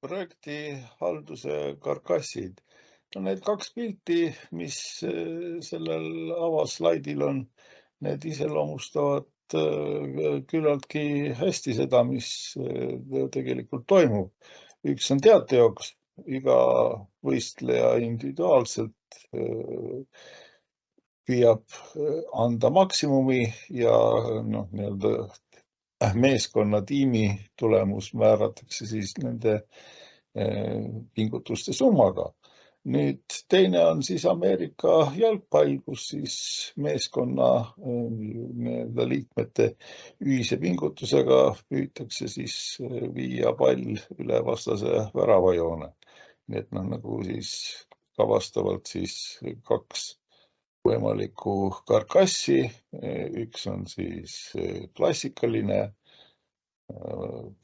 projekti halduse karkassid. No need kaks pilti, mis sellel avaslaidil on, need iseloomustavad küllaltki hästi seda, mis tegelikult toimub. Üks on teatejooks, iga võistleja individuaalselt püüab anda maksimumi ja meeskonna tiimi tulemus määratakse siis nende pingutuste summaga. Nüüd teine on siis Ameerika jalgpall, kus siis meeskonna liikmete ühise pingutusega püütakse siis viia pall üle vastase väravajoone. Nii et nagu siis vastavalt siis kaks võimalikku karkassi. Üks on siis klassikaline,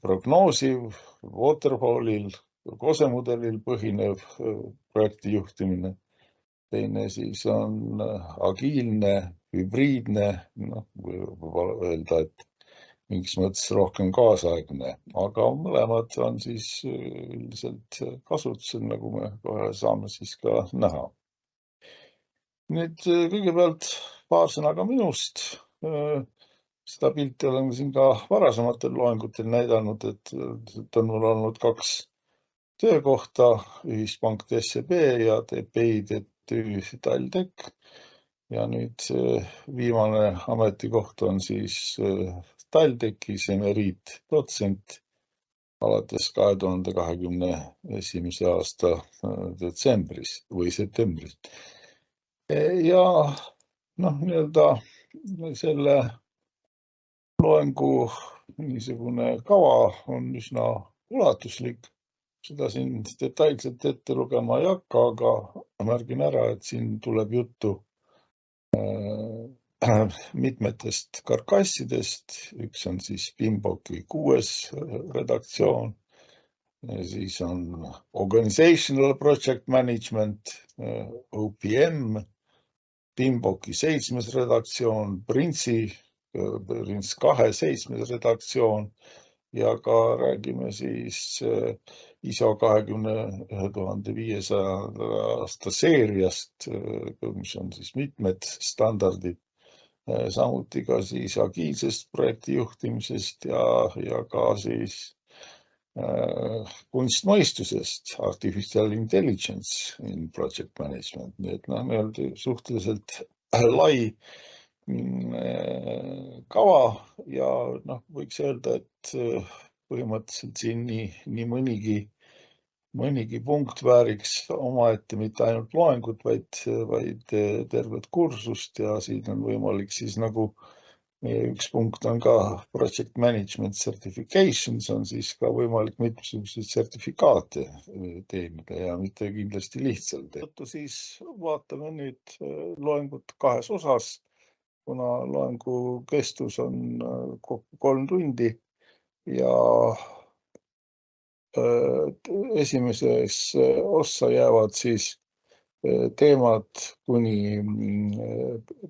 prognoosiv, waterfallil, kosemudelil põhinev projekti juhtimine. Teine siis on agiilne, hübriidne, võib öelda, et mingis mõttes rohkem kaasaegne, aga mõlemad on siis üldiselt kasutusel, nagu me kohe saame siis ka näha. Nüüd kõigepealt paar sõna ka minust. Seda pilti olen siin ka varasematel loengutel näidanud, et on mul olnud kaks töökohta, ühispank SEB ja TPI TalTech. Ja nüüd viimane ametikoht on siis TalTechis emeriitdotsent alates 2021. aasta detsembris või septembris. Ja selle loengu niisugune kava on üsna ulatuslik. Seda siin detailselt ette lugema ei hakka, aga märgin ära, et siin tuleb juttu mitmetest karkassidest. Üks on siis PMBOK-i 6. redaktsioon. Siis on Organizational Project Management, OPM, PMBOK-i 7. redaktsioon, PRINCE 2 7. redaktsioon ja ka räägime siis ISO 21500 aasta seeriast, mis on siis mitmed standardid, samuti ka siis agiilsest projekti juhtimisest ja ka siis kunstmõistusest, artificial intelligence in project management, nii et suhteliselt lai kava ja võiks öelda, et põhimõtteliselt siin nii mõnigi punkt vääriks omaette mitte ainult loengut, vaid tervet kursust ja siin on võimalik siis üks punkt on ka project management certification, see on siis ka võimalik mitmesuguseid sertifikaate teenida ja mitte kindlasti lihtsalt. Siis vaatame nüüd loengut kahes osas, kuna loengu kestus on kokku 3 tundi ja esimesesse ossa jäävad siis teemad kuni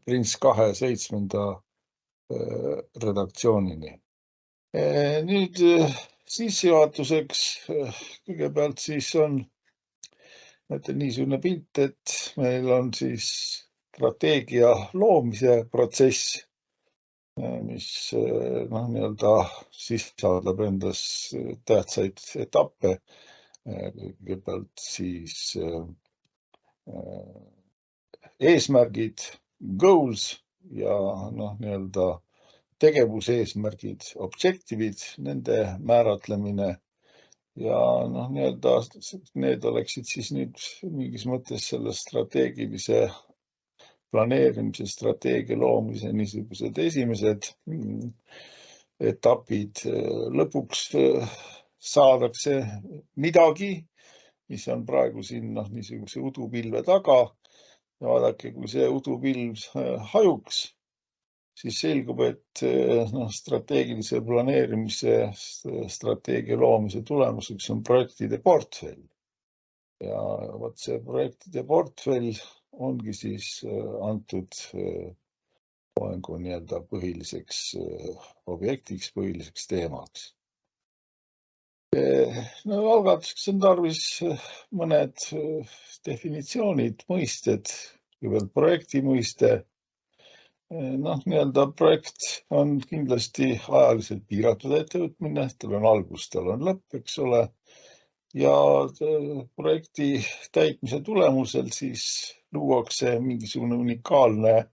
PRINCE 2 7. redaktsioonini. Nüüd sissejuhatuseks kõigepealt siis on niisugune pilt, et meil on siis strateegia loomise protsess, mis sisaldab endas tähtsaid etappe. Kõigepealt siis eesmärgid, goals ja tegevuseesmärgid, objective'id, nende määratlemine ja need oleksid siis nüüd mingis mõttes selle strateegilise planeerimise, strateegia loomise niisugused esimesed etapid. Lõpuks saadakse midagi, mis on praegu siin niisuguse udupilve taga. Ja vaadake, kui see udupilv hajuks, siis selgub, et strateegilise planeerimise, strateegia loomise tulemuseks on projektide portfell. Ja vot see projektide portfell ongi siis antud loengu põhiliseks objektiks, põhiliseks teemaks. No algatuseks on tarvis mõned definitsioonid, mõisted, kõigepealt projekti mõiste. Nii-öelda projekt on kindlasti ajaliselt piiratud ettevõtmine, tal on algus, tal on lõpp, eks ole. Ja projekti täitmise tulemusel siis luuakse mingisugune unikaalne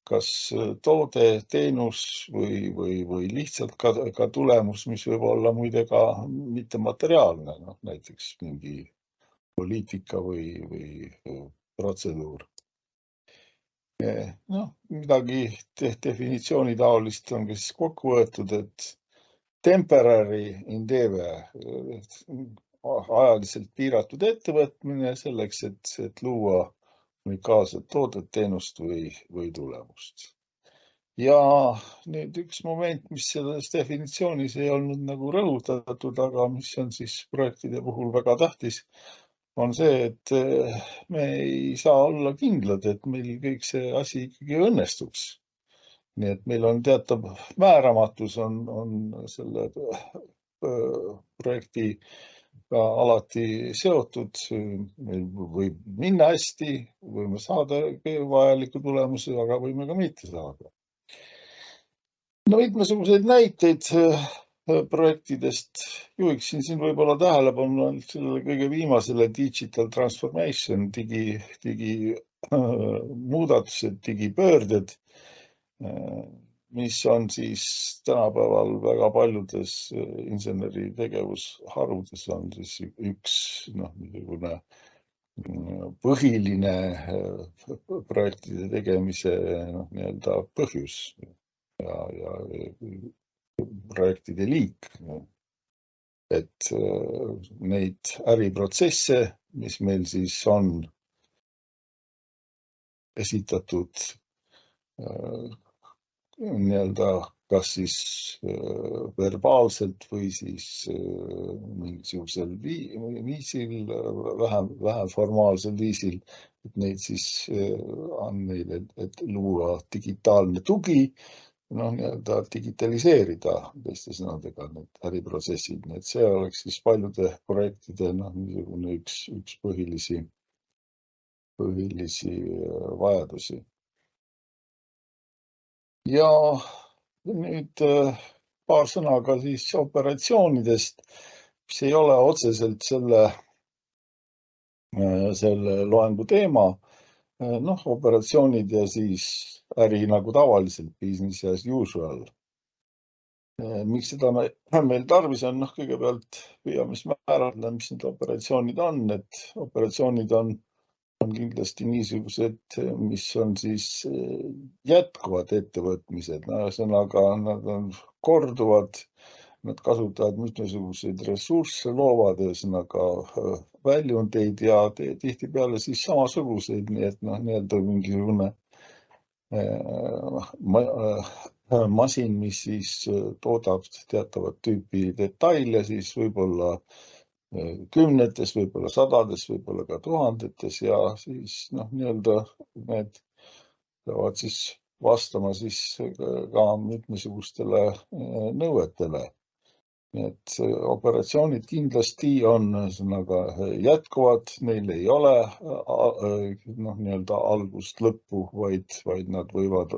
kas toode, teenus või lihtsalt ka tulemus, mis võib olla muide ka mittemateriaalne, näiteks mingi poliitika või protseduur. Midagi definitsiooni taolist on siis kokku võetud, et temporary endeavor, ajaliselt piiratud ettevõtmine selleks, et luua unikaalset toodet, teenust või tulemust. Ja nüüd üks moment, mis selles definitsioonis ei olnud nagu rõhutatud, aga mis on siis projektide puhul väga tähtis, on see, et me ei saa olla kindlad, et meil kõik see asi ikkagi õnnestuks. Nii et meil on teatav määramatus on selle projektiga alati seotud. Meil võib minna hästi, võime saada vajaliku tulemuse, aga võime ka mitte saada. Mitmesuguseid näiteid projektidest juhiksin siin võib-olla tähelepanu sellele kõige viimasele digital transformation, muudatused, digipöörded, mis on siis tänapäeval väga paljudes inseneri tegevusharudes on siis üks niisugune põhiline projektide tegemise nii-öelda põhjus ja projektide liik, et neid äriprotsesse, mis meil siis on esitatud nii-öelda kas siis verbaalselt või siis mingisugusel viisil, vähem formaalsel viisil, et neid siis on neile, et luua digitaalne tugi, nii-öelda digitaliseerida teiste sõnadega need äriprotsessid. Nii et see oleks siis paljude projektide niisugune üks põhilisi vajadusi. Ja nüüd paar sõna ka siis operatsioonidest, mis ei ole otseselt selle loengu teema. Operatsioonid ja siis äri nagu tavaliselt, business as usual. Miks seda meil tarvis on? Kõigepealt püüame määratleda, mis need operatsioonid on. Et operatsioonid on kindlasti niisugused, mis on siis jätkuvad ettevõtmised. Ühesõnaga, nad on korduvad, nad kasutavad mitmesuguseid ressursse, loovad ühesõnaga väljundeid ja tihtipeale siis samasuguseid, nii et nii-öelda mingisugune masin, mis siis toodab teatavat tüüpi detaile, siis võib-olla kümnetes, võib-olla sadades, võib-olla ka tuhandetes ja siis nii-öelda need peavad siis vastama siis ka mitmesugustele nõuetele. Nii et operatsioonid kindlasti on jätkuvad, neil ei ole nii-öelda algust lõppu, vaid nad võivad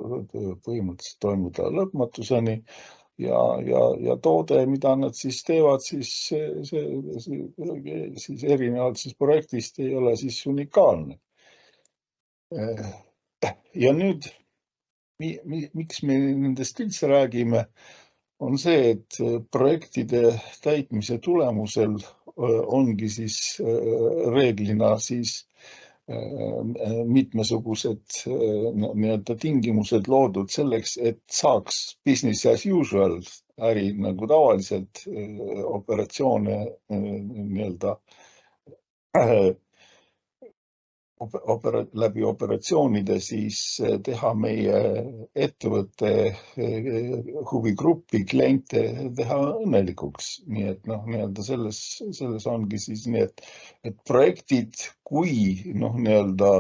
põhimõtteliselt toimuda lõpmatuseni ja toode, mida nad siis teevad, siis erinevalt siis projektist ei ole siis unikaalne. Ja nüüd, miks me nendest üldse räägime, on see, et projektide täitmise tulemusel ongi siis reeglina siis mitmesugused nii-öelda tingimused loodud selleks, et saaks business as usual äri nagu tavaliselt operatsioone nii-öelda läbi operatsioonide siis teha meie ettevõtte huvigruppi, kliente teha õnnelikuks. Nii et nii-öelda selles ongi siis nii, et projektid kui nii-öelda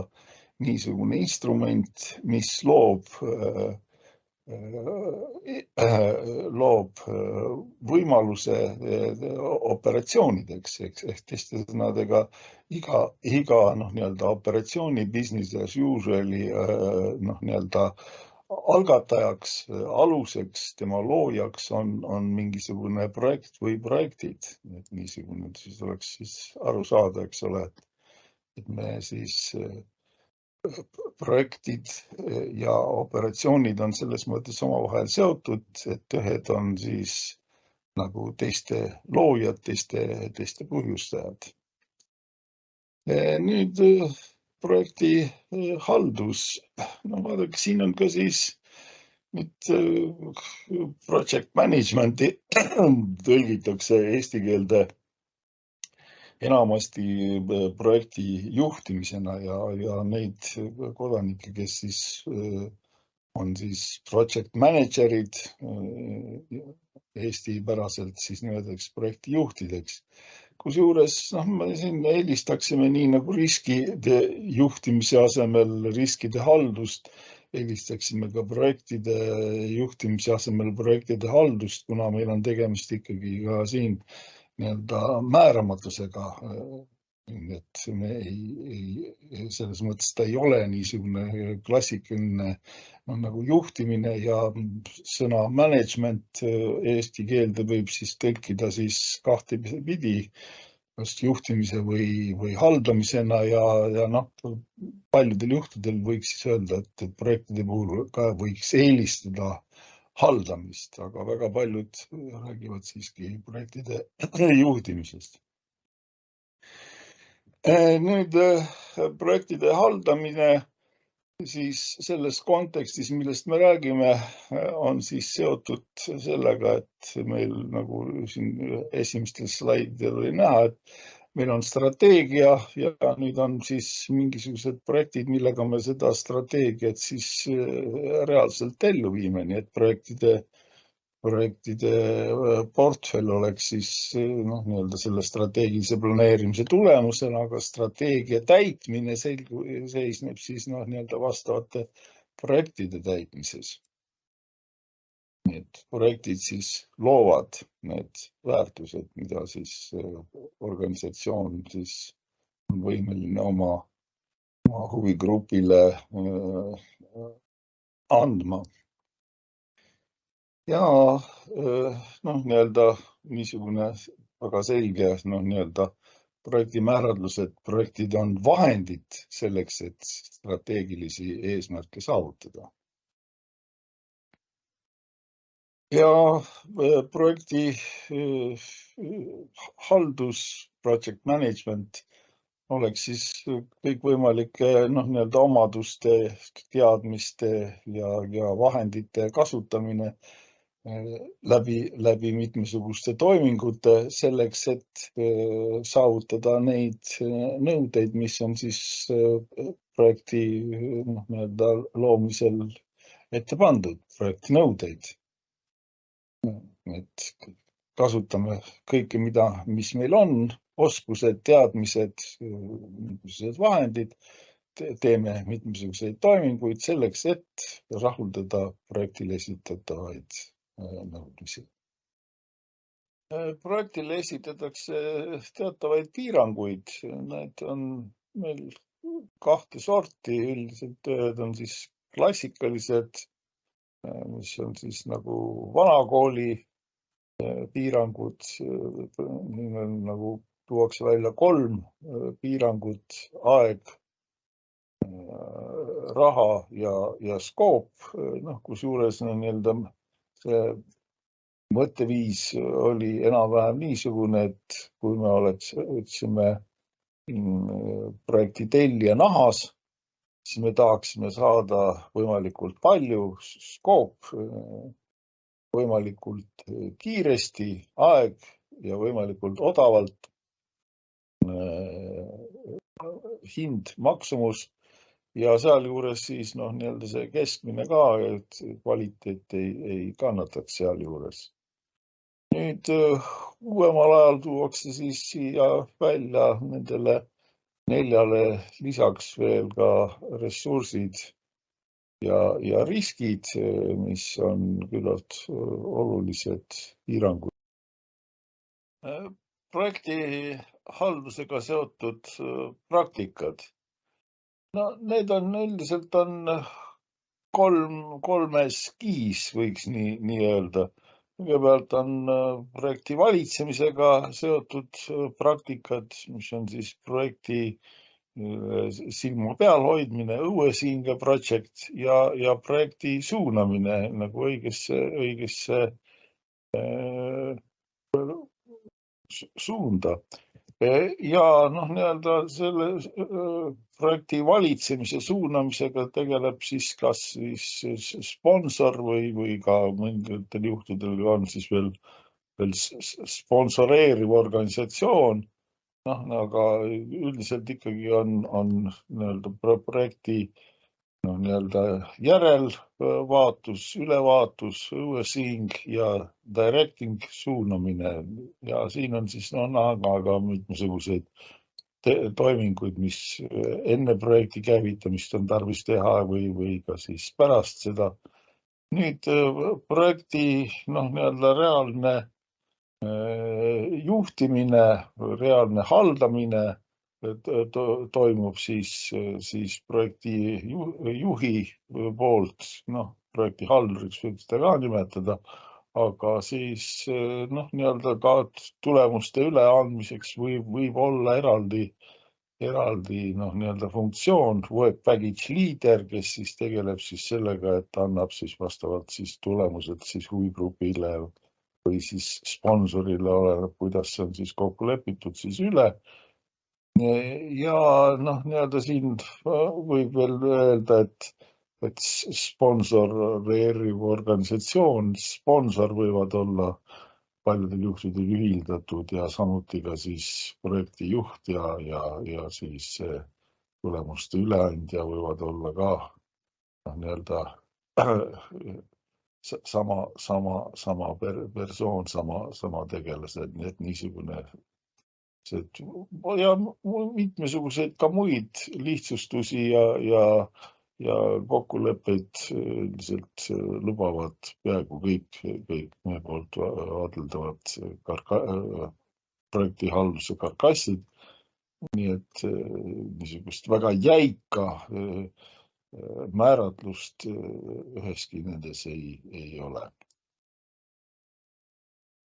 niisugune instrument, mis loob loob võimaluse operatsioonideks, ehk teiste sõnadega iga nii-öelda operatsiooni business as usual'i algatajaks, aluseks, tema loojaks on mingisugune projekt või projektid. Et niisugune siis oleks siis aru saada, eks ole, et me siis projektid ja operatsioonid on selles mõttes omavahel seotud, et ühed on siis nagu teiste loojad, teiste põhjustajad. Nüüd projekti haldus. No vaadake, siin on ka siis nüüd project management'i tõlgitakse eesti keelde enamasti projekti juhtimisena ja neid kodanikke, kes siis on siis project manager'id, eestipäraselt siis nimetatakse projektijuhtideks. Kusjuures me siin eelistaksime nii nagu riskide juhtimise asemel riskide haldust, eelistaksime ka projektide juhtimise asemel projektide haldust, kuna meil on tegemist ikkagi ka siin nii-öelda määramatusega. Et me selles mõttes ta ei ole niisugune klassikaline nagu juhtimine ja sõna management eesti keelde võib siis tõlkida siis kahte pidi, kas juhtimise või haldamisena ja paljudel juhtudel võiks siis öelda, et projektide puhul ka võiks eelistada haldamist, aga väga paljud räägivad siiski projektide juhtimisest. Nüüd projektide haldamine siis selles kontekstis, millest me räägime, on siis seotud sellega, et meil nagu siin esimestel slaididel oli näha, et meil on strateegia ja nüüd on siis mingisugused projektid, millega me seda strateegiat siis reaalselt ellu viime, nii et projektide portfell oleks siis nii-öelda selle strateegilise planeerimise tulemusena, aga strateegia täitmine seisneb siis nii-öelda vastavate projektide täitmises. Nii et projektid siis loovad need väärtused, mida siis organisatsioon siis on võimeline oma huvigrupile andma. Ja nii-öelda niisugune väga selge nii-öelda projekti määratlus, et projektid on vahendid selleks, et strateegilisi eesmärke saavutada. Ja projekti haldus, project management oleks siis kõikvõimalike nii-öelda omaduste, teadmiste ja vahendite kasutamine läbi mitmesuguste toimingute selleks, et saavutada neid nõudeid, mis on siis projekti nii-öelda loomisel ette pandud, projekti nõudeid. Et kasutame kõike, mis meil on, oskused, teadmised, mitmesugused vahendid, teeme mitmesuguseid toiminguid selleks, et rahuldada projektile esitatavaid nõudmisi. Projektile esitatakse teatavaid piiranguid, need on meil kahte sorti, üldiselt ühed on siis klassikalised, mis on siis nagu vanakooli piirangud, nagu tuuakse välja 3 piirangut: aeg, raha ja skoop, kusjuures nii-öelda see mõtteviis oli enam-vähem niisugune, et kui me oleksime projekti tellija nahas, siis me tahaksime saada võimalikult palju skoop, võimalikult kiiresti, aeg ja võimalikult odavalt, hind, maksumus ja sealjuures siis nii-öelda see keskmine ka, et kvaliteet ei kannataks sealjuures. Nüüd uuemal ajal tuuakse siis siia välja nendele 4 lisaks veel ka ressursid, ja riskid, mis on küllalt olulised piirangud. Projekti haldusega seotud praktikad. No need on üldiselt kolmes kiis, võiks nii öelda. Kõigepealt on projekti valitsemisega seotud praktikad, mis on siis projekti silma peal hoidmine, õuesinge project ja projekti suunamine nagu õigesse suunda. Ja nii-öelda selle projekti valitsemise suunamisega tegeleb siis kas siis sponsor või ka mõningatel juhtudel on siis veel sponsoreeriv organisatsioon. Aga üldiselt ikkagi on nii-öelda projekti nii-öelda järelvaatus, ülevaatus, õuesing ja directing suunamine. Ja siin on siis aga mitmesuguseid toiminguid, mis enne projekti käivitamist on tarvis teha või ka siis pärast seda. Nüüd projekti nii-öelda reaalne juhtimine, reaalne haldamine toimub siis projekti juhi poolt, projekti halduriks võib seda ka nimetada, aga siis nii-öelda ka tulemuste üleandmiseks võib olla eraldi nii-öelda funktsioon, work package leader, kes siis tegeleb siis sellega, et annab siis vastavalt siis tulemused siis huvigrupile või siis sponsorile, oleneb, kuidas see on siis kokku lepitud, siis üle. Ja nii-öelda siin võib veel öelda, et sponsoreeriv organisatsioon, sponsor võivad olla paljudel juhtudel ühildatud ja samuti ka siis projekti juht ja siis tulemuste üleandja võivad olla ka nii-öelda sama persoon, sama tegelased, nii et niisugune ja mitmesuguseid ka muid lihtsustusi ja kokkuleppeid üldiselt lubavad peaaegu kõik meie poolt vaadeldavad projekti halduse karkassid. Nii et niisugust väga jäika määratlust üheski nendes ei ole.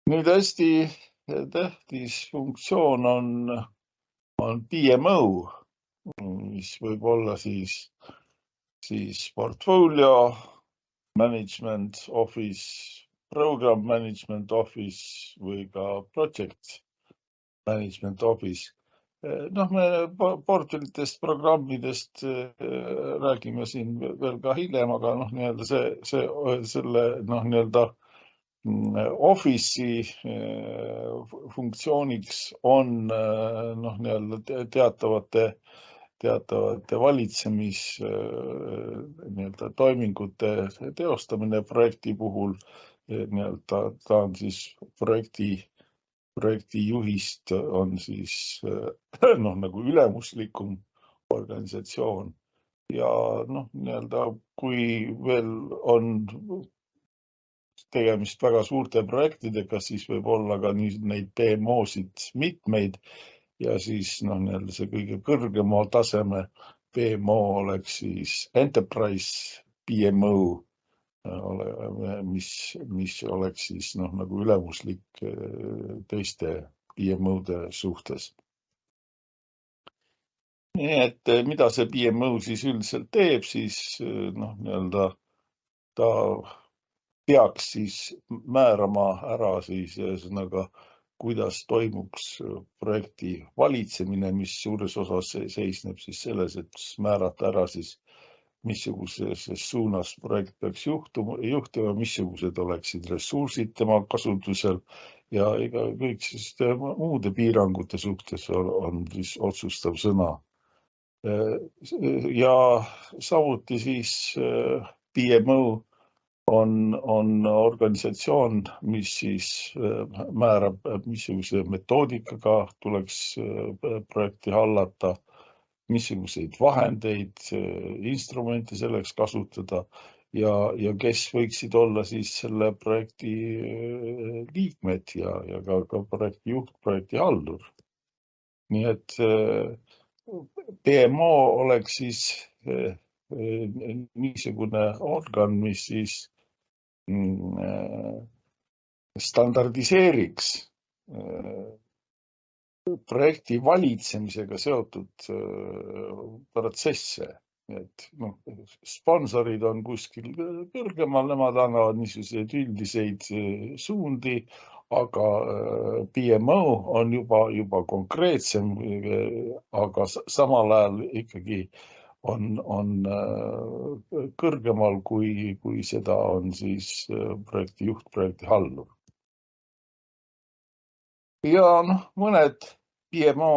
Nüüd hästi tähtis funktsioon on PMO, mis võib olla siis portfolio management office, program management office või ka project management office. Me portfellitest, programmidest räägime siin veel ka hiljem, aga nii-öelda selle nii-öelda Office'i funktsiooniks on nii-öelda teatavate valitsemis nii-öelda toimingute teostamine projekti puhul. Nii-öelda ta on siis projekti juhist on siis nagu ülemuslikum organisatsioon ja nii-öelda kui veel on tegemist väga suurte projektidega, siis võib olla ka neid PMO-sid mitmeid ja siis nii-öelda see kõige kõrgema taseme PMO oleks siis Enterprise PMO, mis oleks siis nagu ülemuslik teiste PMO-de suhtes. Nii et mida see PMO siis üldiselt teeb, siis nii-öelda ta peaks siis määrama ära siis ühesõnaga, kuidas toimuks projekti valitsemine, mis suures osas seisneb siis selles, et määrata ära siis missuguses suunas projekt peaks juhtima, missugused oleksid ressursid tema kasutusel ja kõik siis muude piirangute suhtes on siis otsustav sõna. Ja samuti siis PMO on organisatsioon, mis siis määrab, missuguse metoodikaga tuleks projekti hallata, missuguseid vahendeid, instrumente selleks kasutada ja kes võiksid olla siis selle projekti liikmed ja ka projekti juht, projekti haldur. Nii et PMO oleks siis niisugune organ, mis siis standardiseeriks projekti valitsemisega seotud protsesse. Et sponsorid on kuskil kõrgemal, nemad annavad niisuguseid üldiseid suundi, aga PMO on juba konkreetsem, aga samal ajal ikkagi on kõrgemal, kui seda on siis projekti juht, projekti haldur. Ja mõned PMO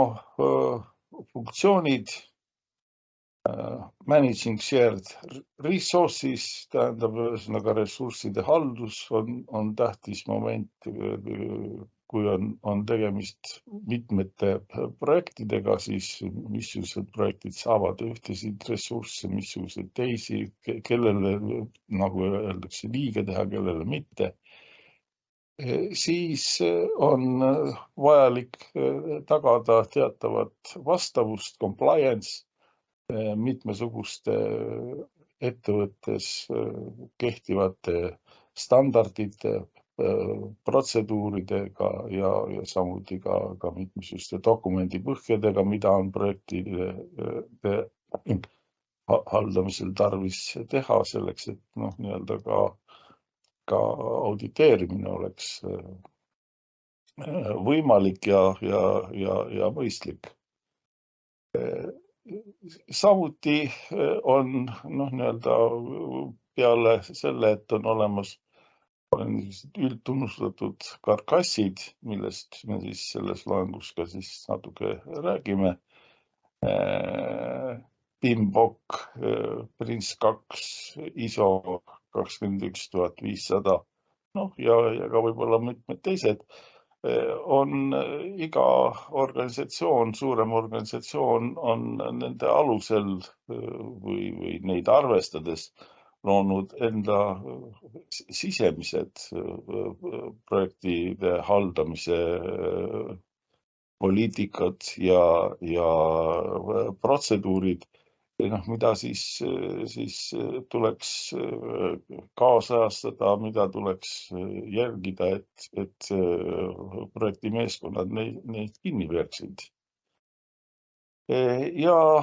funktsioonid, managing shared resources, tähendab ühesõnaga ressursside haldus on tähtis moment, kui on tegemist mitmete projektidega, siis missugused projektid saavad ühtesid ressursse, missugused teisi, kellele, nagu öeldakse, liiga teha, kellele mitte. Siis on vajalik tagada teatavat vastavust, compliance mitmesuguste ettevõttes kehtivate standardite, protseduuridega ja samuti ka mitmesuguste dokumendipõhjadega, mida on projektide haldamisel tarvis teha selleks, et nii-öelda ka auditeerimine oleks võimalik ja mõistlik. Samuti on nii-öelda peale selle, et on olemas üldtunnustatud karkassid, millest me siis selles loengus ka siis natuke räägime. PMBOK, PRINCE2, ISO 21500, ja ka võib-olla mitmed teised, on iga organisatsioon, suurem organisatsioon on nende alusel või neid arvestades loonud enda sisemised projektide haldamise poliitikad ja protseduurid, mida siis tuleks kaasajastada, mida tuleks järgida, et projektimeeskonnad neid kinni peaksid. Ja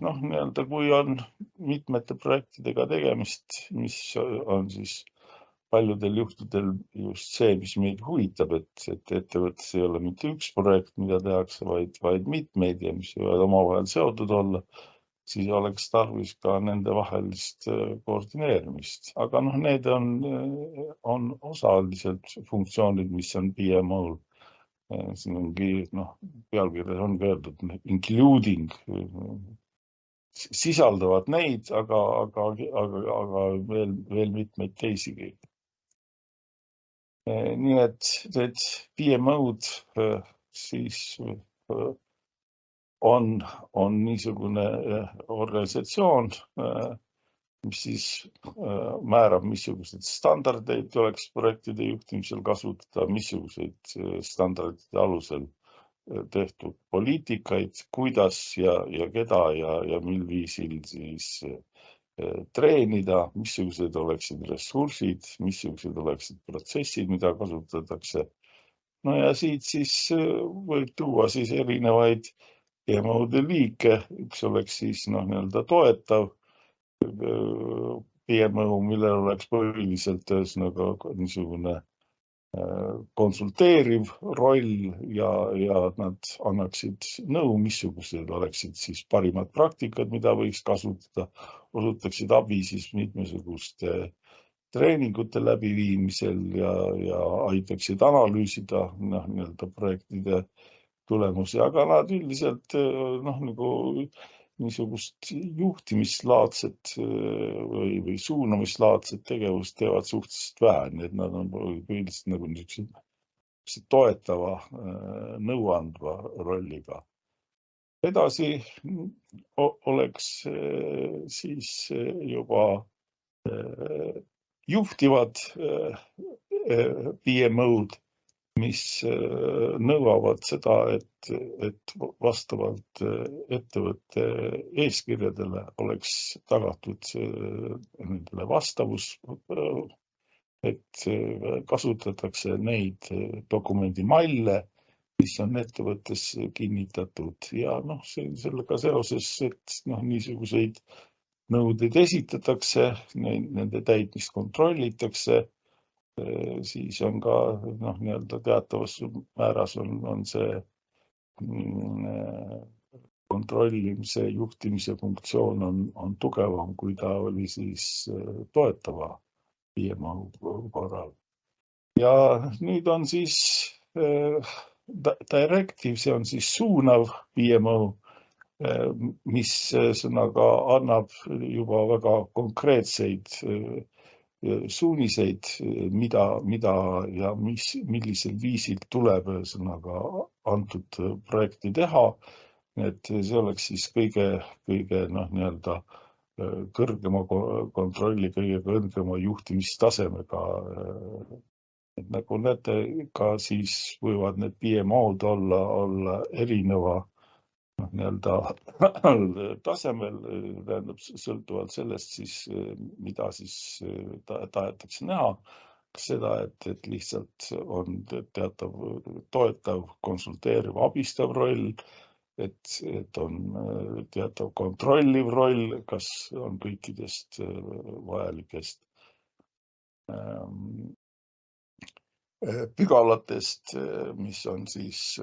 nii-öelda, kui on mitmete projektidega tegemist, mis on siis paljudel juhtudel just see, mis meid huvitab, et ettevõttes ei ole mitte üks projekt, mida tehakse, vaid mitmeid ja mis võivad omavahel seotud olla, siis oleks tarvis ka nende vahelist koordineerimist. Aga need on osaliselt funktsioonid, mis on PMO-l. Siin ongi, pealkirjas on öeldud, including, sisaldavad neid, aga veel mitmeid teisigi. Nii et need PMO-d siis on niisugune organisatsioon, mis siis määrab, missugused standardeid tuleks projektide juhtimisel kasutada, missuguseid standardite alusel tehtud poliitikaid, kuidas ja keda ja mil viisil siis treenida, missugused oleksid ressursid, missugused oleksid protsessid, mida kasutatakse. Ja siit siis võib tuua siis erinevaid PMO-de liike, üks oleks siis nii-öelda toetav PMO, millel oleks põhiliselt niisugune konsulteeriv roll ja nad annaksid nõu, missugused oleksid siis parimad praktikad, mida võiks kasutada, osutaksid abi siis mitmesuguste treeningute läbiviimisel ja aitaksid analüüsida nii-öelda projektide tulemusi, aga nad üldiselt nagu niisugust juhtimislaadset või suunamislaadset tegevust teevad suhteliselt vähe, nii et nad on põhiliselt nagu niisugused toetava, nõuandva rolliga. Edasi oleks siis juba juhtivad PMO-d, mis nõuavad seda, et vastavalt ettevõtte eeskirjadele oleks tagatud nendele vastavus, et kasutatakse neid dokumendimalle, mis on ettevõttes kinnitatud ja sellega seoses, et niisuguseid nõudeid esitatakse, nende täitmist kontrollitakse, siis on ka teatavas määras on see kontrollimise, juhtimise funktsioon on tugevam, kui ta oli siis toetava PMO korral. Ja nüüd on siis directive, see on siis suunav PMO, mis sõnaga annab juba väga konkreetseid suuniseid, mida ja millisel viisil tuleb sõnaga antud projekti teha. Et see oleks siis kõige kõrgema kontrolli, kõige kõrgema juhtimistasemega. Et nagu näete, ka siis võivad need PMO-d olla erineva tasemel, tähendab sõltuvalt sellest siis, mida siis tahetakse näha. Seda, et lihtsalt on teatav toetav, konsulteeriv, abistav roll, et on teatav kontrolliv roll, kas on kõikidest vajalikest pügalatest, mis on siis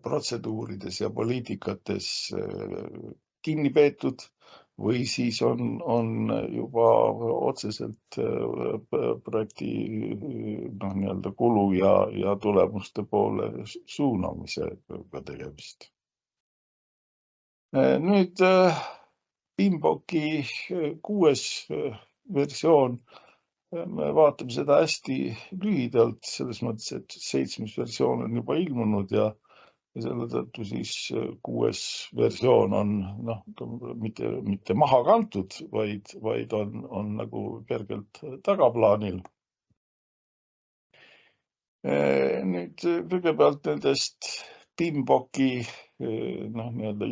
protseduurides ja poliitikates kinni peetud või siis on juba otseselt projekti kulu ja tulemuste poole suunamisega tegemist. Nüüd PMBOK-i 6. versioon, me vaatame seda hästi lühidalt, selles mõttes, et 7. versioon on juba ilmunud ja selle tõttu siis 6. versioon on mitte maha kantud, vaid on nagu kergelt tagaplaanil. Nüüd kõigepealt nendest PMBOK-i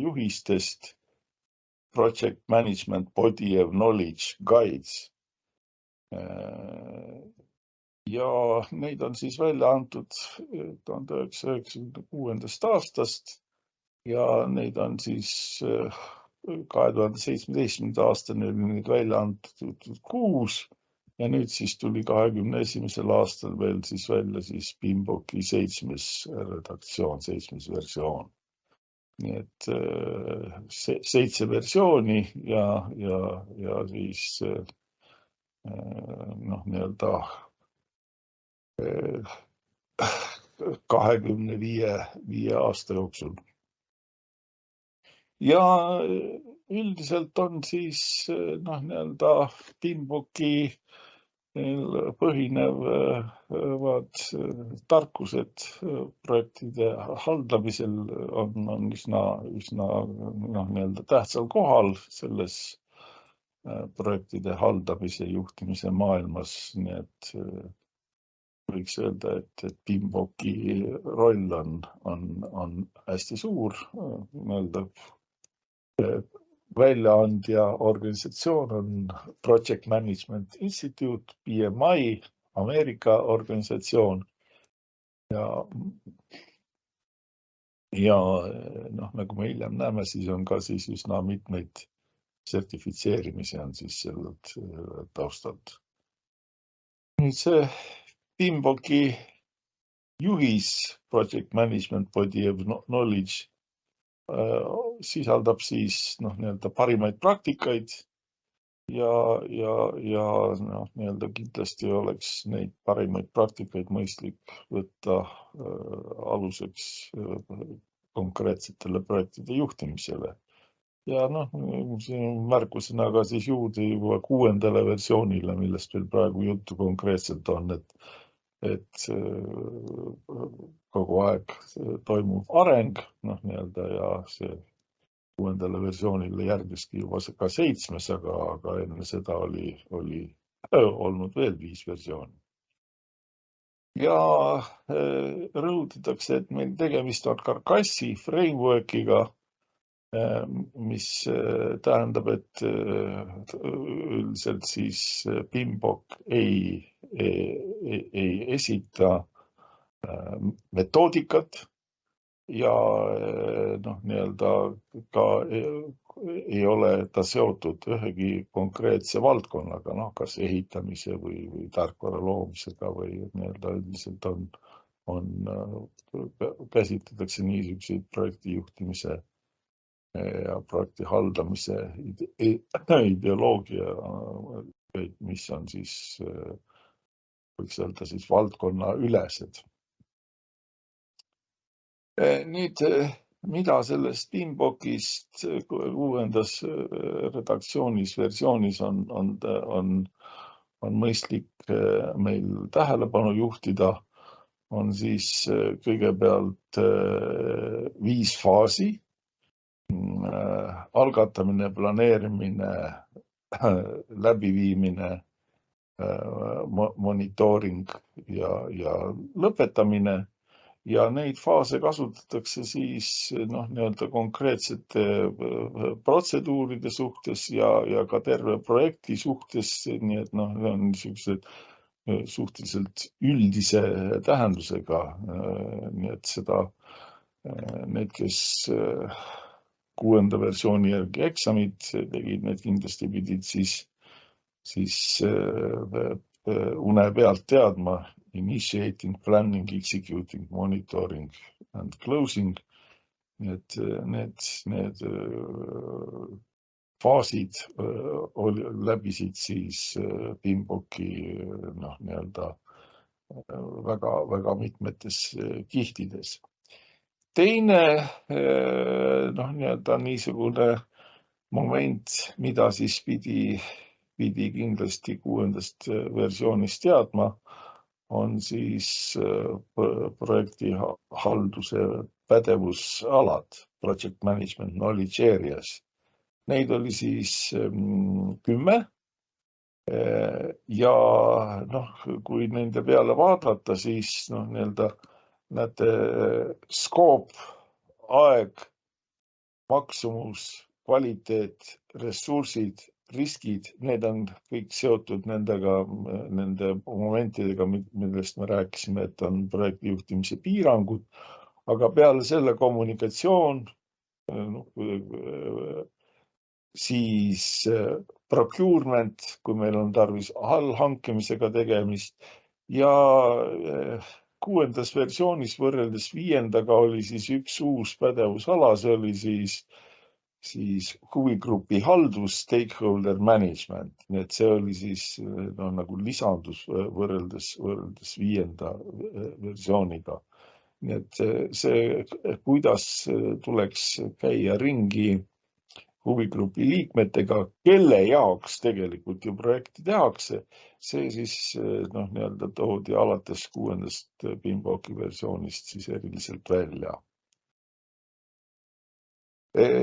juhistest, Project Management Body of Knowledge Guides. Ja neid on siis välja antud 1996. aastast ja neid on siis 2017. aastani nüüd välja antud 6 ja nüüd siis tuli 2021. aastal veel siis välja siis PMBOK-i 7. redaktsioon, 7. versioon. Nii et 7 versiooni ja siis 25 aasta jooksul. Ja üldiselt on siis PMBOK-i põhinevad tarkused projektide haldamisel on üsna tähtsal kohal selles projektide haldamise juhtimise maailmas, nii et võiks öelda, et PMBOK-i roll on hästi suur, väljaandja organisatsioon on Project Management Institute, PMI, Ameerika organisatsioon ja nagu me hiljem näeme, siis on ka siis üsna mitmeid sertifitseerimisi on siis sellelt taustalt. Nüüd see PMBOK-i juhis Project Management Body of Knowledge sisaldab siis parimaid praktikaid ja kindlasti oleks neid parimaid praktikaid mõistlik võtta aluseks konkreetsetele projektide juhtimisele. Ja märkusena ka siis juurde juba 6. versioonile, millest veel praegu juttu konkreetselt on, et kogu kogu aeg toimub areng, noh, nii-öelda ja see 6. versioonile järgiski juba ka 7, aga enne seda oli olnud veel 5 versiooni. Ja rõhutatakse, et meil tegemist on karkassi frameworkiga, mis tähendab, et üldiselt siis PMBOK ei esita metoodikat ja noh, nii-öelda ka ei ole ta seotud ühegi konkreetse valdkonnaga, noh, kas ehitamise või tarkvara loomisega või nii-öelda üldiselt käsitletakse niisuguseid projektijuhtimise ja projekti haldamise ideoloogia, mis on siis, võiks öelda siis valdkonna ülesed. Nüüd, mida sellest PMBOK-ist 6. redaktsioonis, versioonis on mõistlik meil tähelepanu juhtida, on siis kõigepealt 5 faasi. Algatamine, planeerimine, läbiviimine, monitooring ja lõpetamine. Ja neid faase kasutatakse siis nii-öelda konkreetsete protseduuride suhtes ja ka terve projekti suhtes, nii et on niisugused suhteliselt üldise tähendusega, nii et seda need, kes 6. versiooni järgi eksamid tegid, need kindlasti pidid siis une pealt teadma: initiating, planning, executing, monitoring and closing. Need faasid läbisid siis PMBOK-i nii-öelda väga mitmetes kihtides. Teine nii-öelda niisugune moment, mida siis pidi kindlasti 6. versioonist teadma, on siis projekti halduse pädevusalad, project management knowledge areas. Neid oli siis 10 ja kui nende peale vaadata, siis nii-öelda näete, skoop, aeg, maksumus, kvaliteet, ressursid, riskid, need on kõik seotud nende momentidega, millest me rääkisime, et on projektijuhtimise piirangud, aga peale selle kommunikatsioon, siis procurement, kui meil on tarvis allhankimisega tegemist ja 6. versioonis võrreldes 5-ga oli siis üks uus pädevusala, see oli siis huvigrupi haldus, stakeholder management. Nii et see oli siis nagu lisandus võrreldes 5. versiooniga. Nii et see, kuidas tuleks käia ringi huvigrupi liikmetega, kelle jaoks tegelikult ju projekti tehakse, see siis nii-öelda toodi alates 6. PMBOK-i versioonist siis eriliselt välja.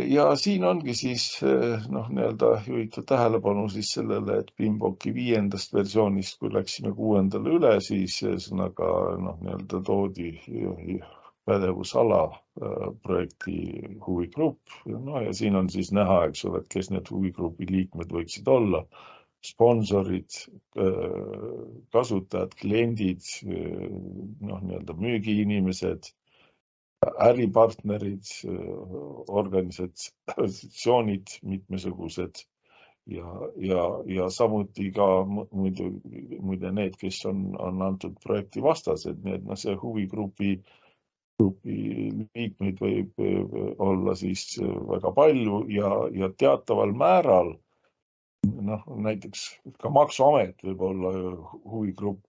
Ja siin ongi siis nii-öelda juhitud tähelepanu siis sellele, et PMBOK-i 5. versioonist, kui läksime 6. üle, siis sõnaga nii-öelda toodi pädevusala projekti huvigrupp. Ja siin on siis näha, eks ole, et kes need huvigrupi liikmed võiksid olla: sponsorid, kasutajad, kliendid, nii-öelda müügiinimesed, äripartnerid, organisatsioonid mitmesugused ja samuti ka muide need, kes on antud projekti vastased. Nii et see huvigrupi liikmeid võib olla siis väga palju ja teataval määral, näiteks ka Maksuamet võib olla huvigrupp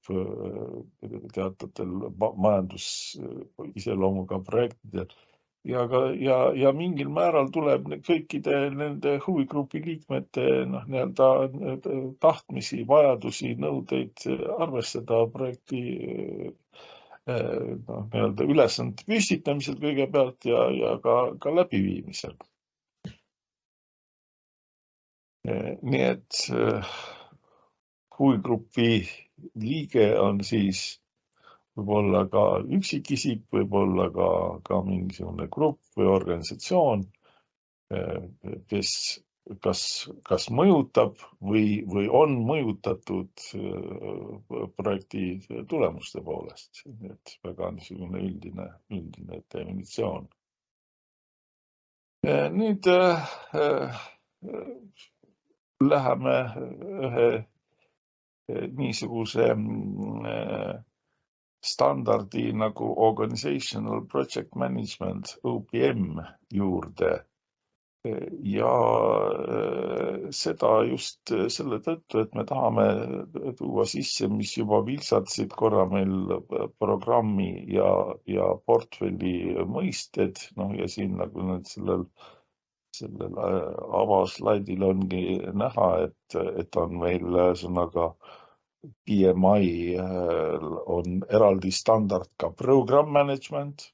teatatel majandusiseloomuga projektidel ja mingil määral tuleb kõikide nende huvigrupi liikmete nii-öelda tahtmisi, vajadusi, nõudeid arvestada projekti nii-öelda ülesande püstitamisel kõigepealt ja ka läbiviimisel. Nii et huvigrupi liige on siis võib-olla ka üksikisik, võib-olla ka mingisugune grupp või organisatsioon, kes kas mõjutab või on mõjutatud projekti tulemuste poolest. Et väga niisugune üldine definitsioon. Nüüd läheme ühe niisuguse standardi nagu Organizational Project Management, OPM juurde. Ja seda just selle tõttu, et me tahame tuua sisse, mis juba vilksasid korra meil programmi ja portfelli mõisted, ja siin nagu nüüd sellel avaslaidil ongi näha, et on meil sõnaga PMI on eraldi standard ka program management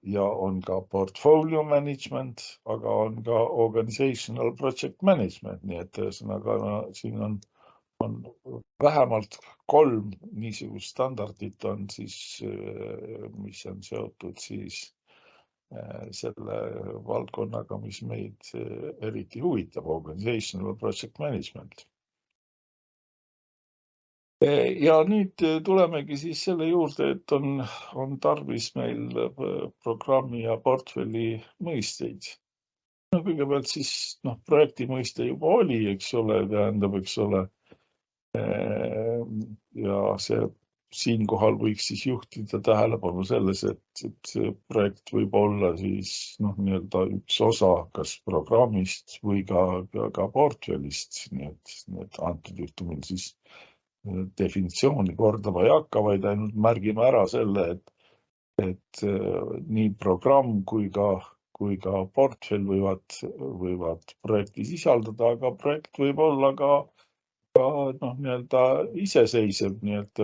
ja on ka portfolio management, aga on ka organizational project management, nii et sõnaga siin on vähemalt 3 niisugust standardit on siis, mis on seotud siis selle valdkonnaga, mis meid eriti huvitab, organizational project management. Ja nüüd tulemegi siis selle juurde, et on tarvis meil programmi ja portfelli mõisteid. Kõigepealt siis projekti mõiste juba oli, eks ole, tähendab, eks ole. Ja see siinkohal võiks siis juhtida tähelepanu selles, et projekt võib olla siis nii-öelda üks osa kas programmist või ka portfellist, nii et antud juhtumil siis definitsiooni kordama ei hakka, vaid ainult märgime ära selle, et nii programm kui ka portfell võivad projekti sisaldada, aga projekt võib olla ka nii-öelda iseseisev, nii et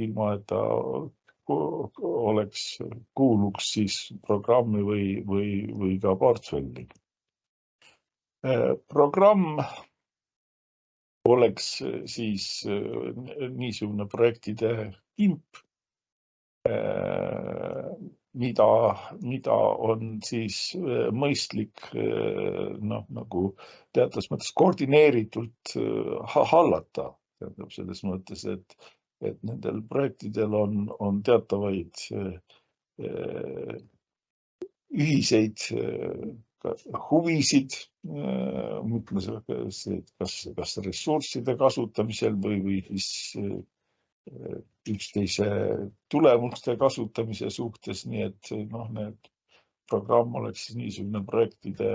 ilma, et ta kuuluks siis programmi või ka portfelli. Programm oleks siis niisugune projektide imp, mida on siis mõistlik nagu teatud mõttes koordineeritult hallata. Tähendab selles mõttes, et nendel projektidel on teatavaid ühiseid huvisid, kas ressursside kasutamisel või siis üksteise tulemuste kasutamise suhtes, nii et need programm oleks niisugune projektide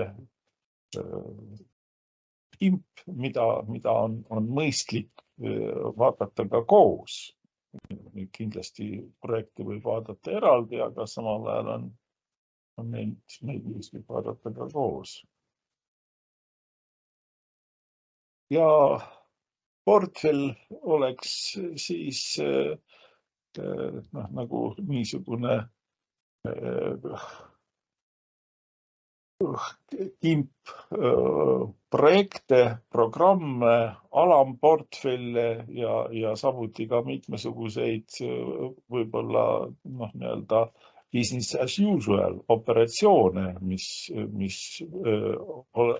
imp, mida on mõistlik vaadata ka koos. Kindlasti projekti võib vaadata eraldi, aga samal ajal on neid mõistlik vaadata ka koos. Ja portfell oleks siis nagu niisugune imp projekte, programme, alamportfelle ja samuti ka mitmesuguseid võib-olla nii-öelda business as usual operatsioone, mis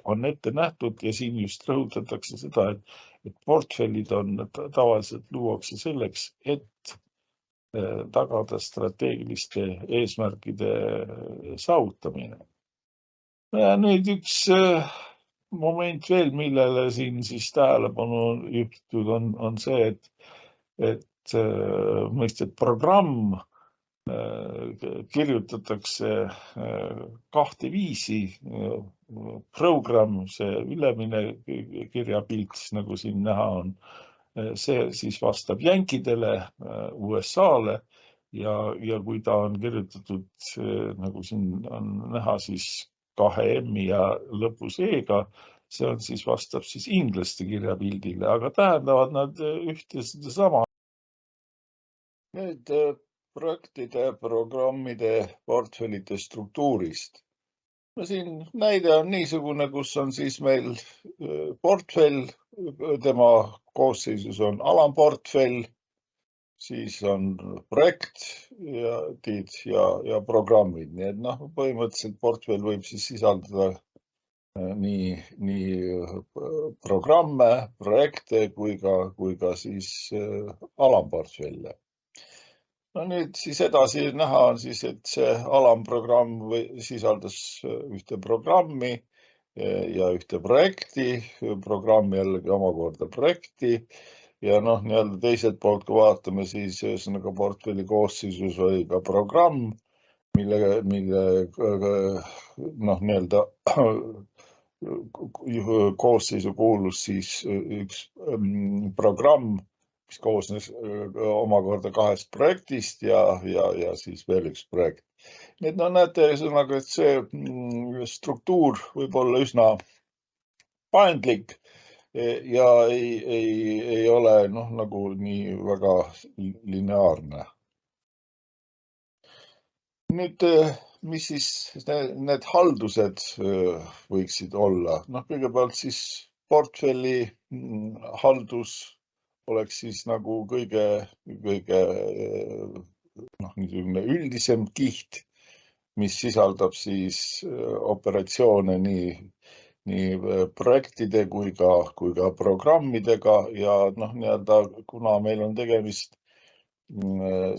on ette nähtud ja siin just rõhutatakse seda, et portfellid tavaliselt luuakse selleks, et tagada strateegiliste eesmärkide saavutamine. Ja nüüd üks moment veel, millele siin siis tähelepanu juhitud on see, et mõistet programm kirjutatakse 2 viisi. Program, see ülemine kirjapilt, nagu siin näha on, see siis vastab jänkidele, USA-le ja kui ta on kirjutatud, nagu siin on näha, siis 2 M-i ja lõpus E-ga, see on siis vastab siis inglaste kirjapildile, aga tähendavad nad ühte seda sama. Nüüd projektide, programmide, portfellide struktuurist. No siin näide on niisugune, kus on siis meil portfell, tema koosseisus on alamportfell, siis on projekt ja programmid. Nii et põhimõtteliselt portfell võib siis sisaldada nii programme, projekte kui ka siis alamportfelle. No nüüd siis edasi näha on siis, et see alamprogramm sisaldas ühte programmi ja ühte projekti, programm jällegi omakorda projekti ja nii-öelda teiselt poolt, kui vaatame, siis ühesõnaga portfelli koosseisus oli ka programm, mille nii-öelda koosseisu kuulus siis üks programm, mis koosnes omakorda 2 projektist ja siis veel üks projekt. Nii et näete, ühesõnaga, et see struktuur võib olla üsna paindlik ja ei ole nagu nii väga lineaarne. Nüüd, mis siis need haldused võiksid olla? Kõigepealt siis portfelli haldus oleks siis nagu kõige niisugune üldisem kiht, mis sisaldab siis operatsioone nii projektide kui ka programmidega ja nii-öelda, kuna meil on tegemist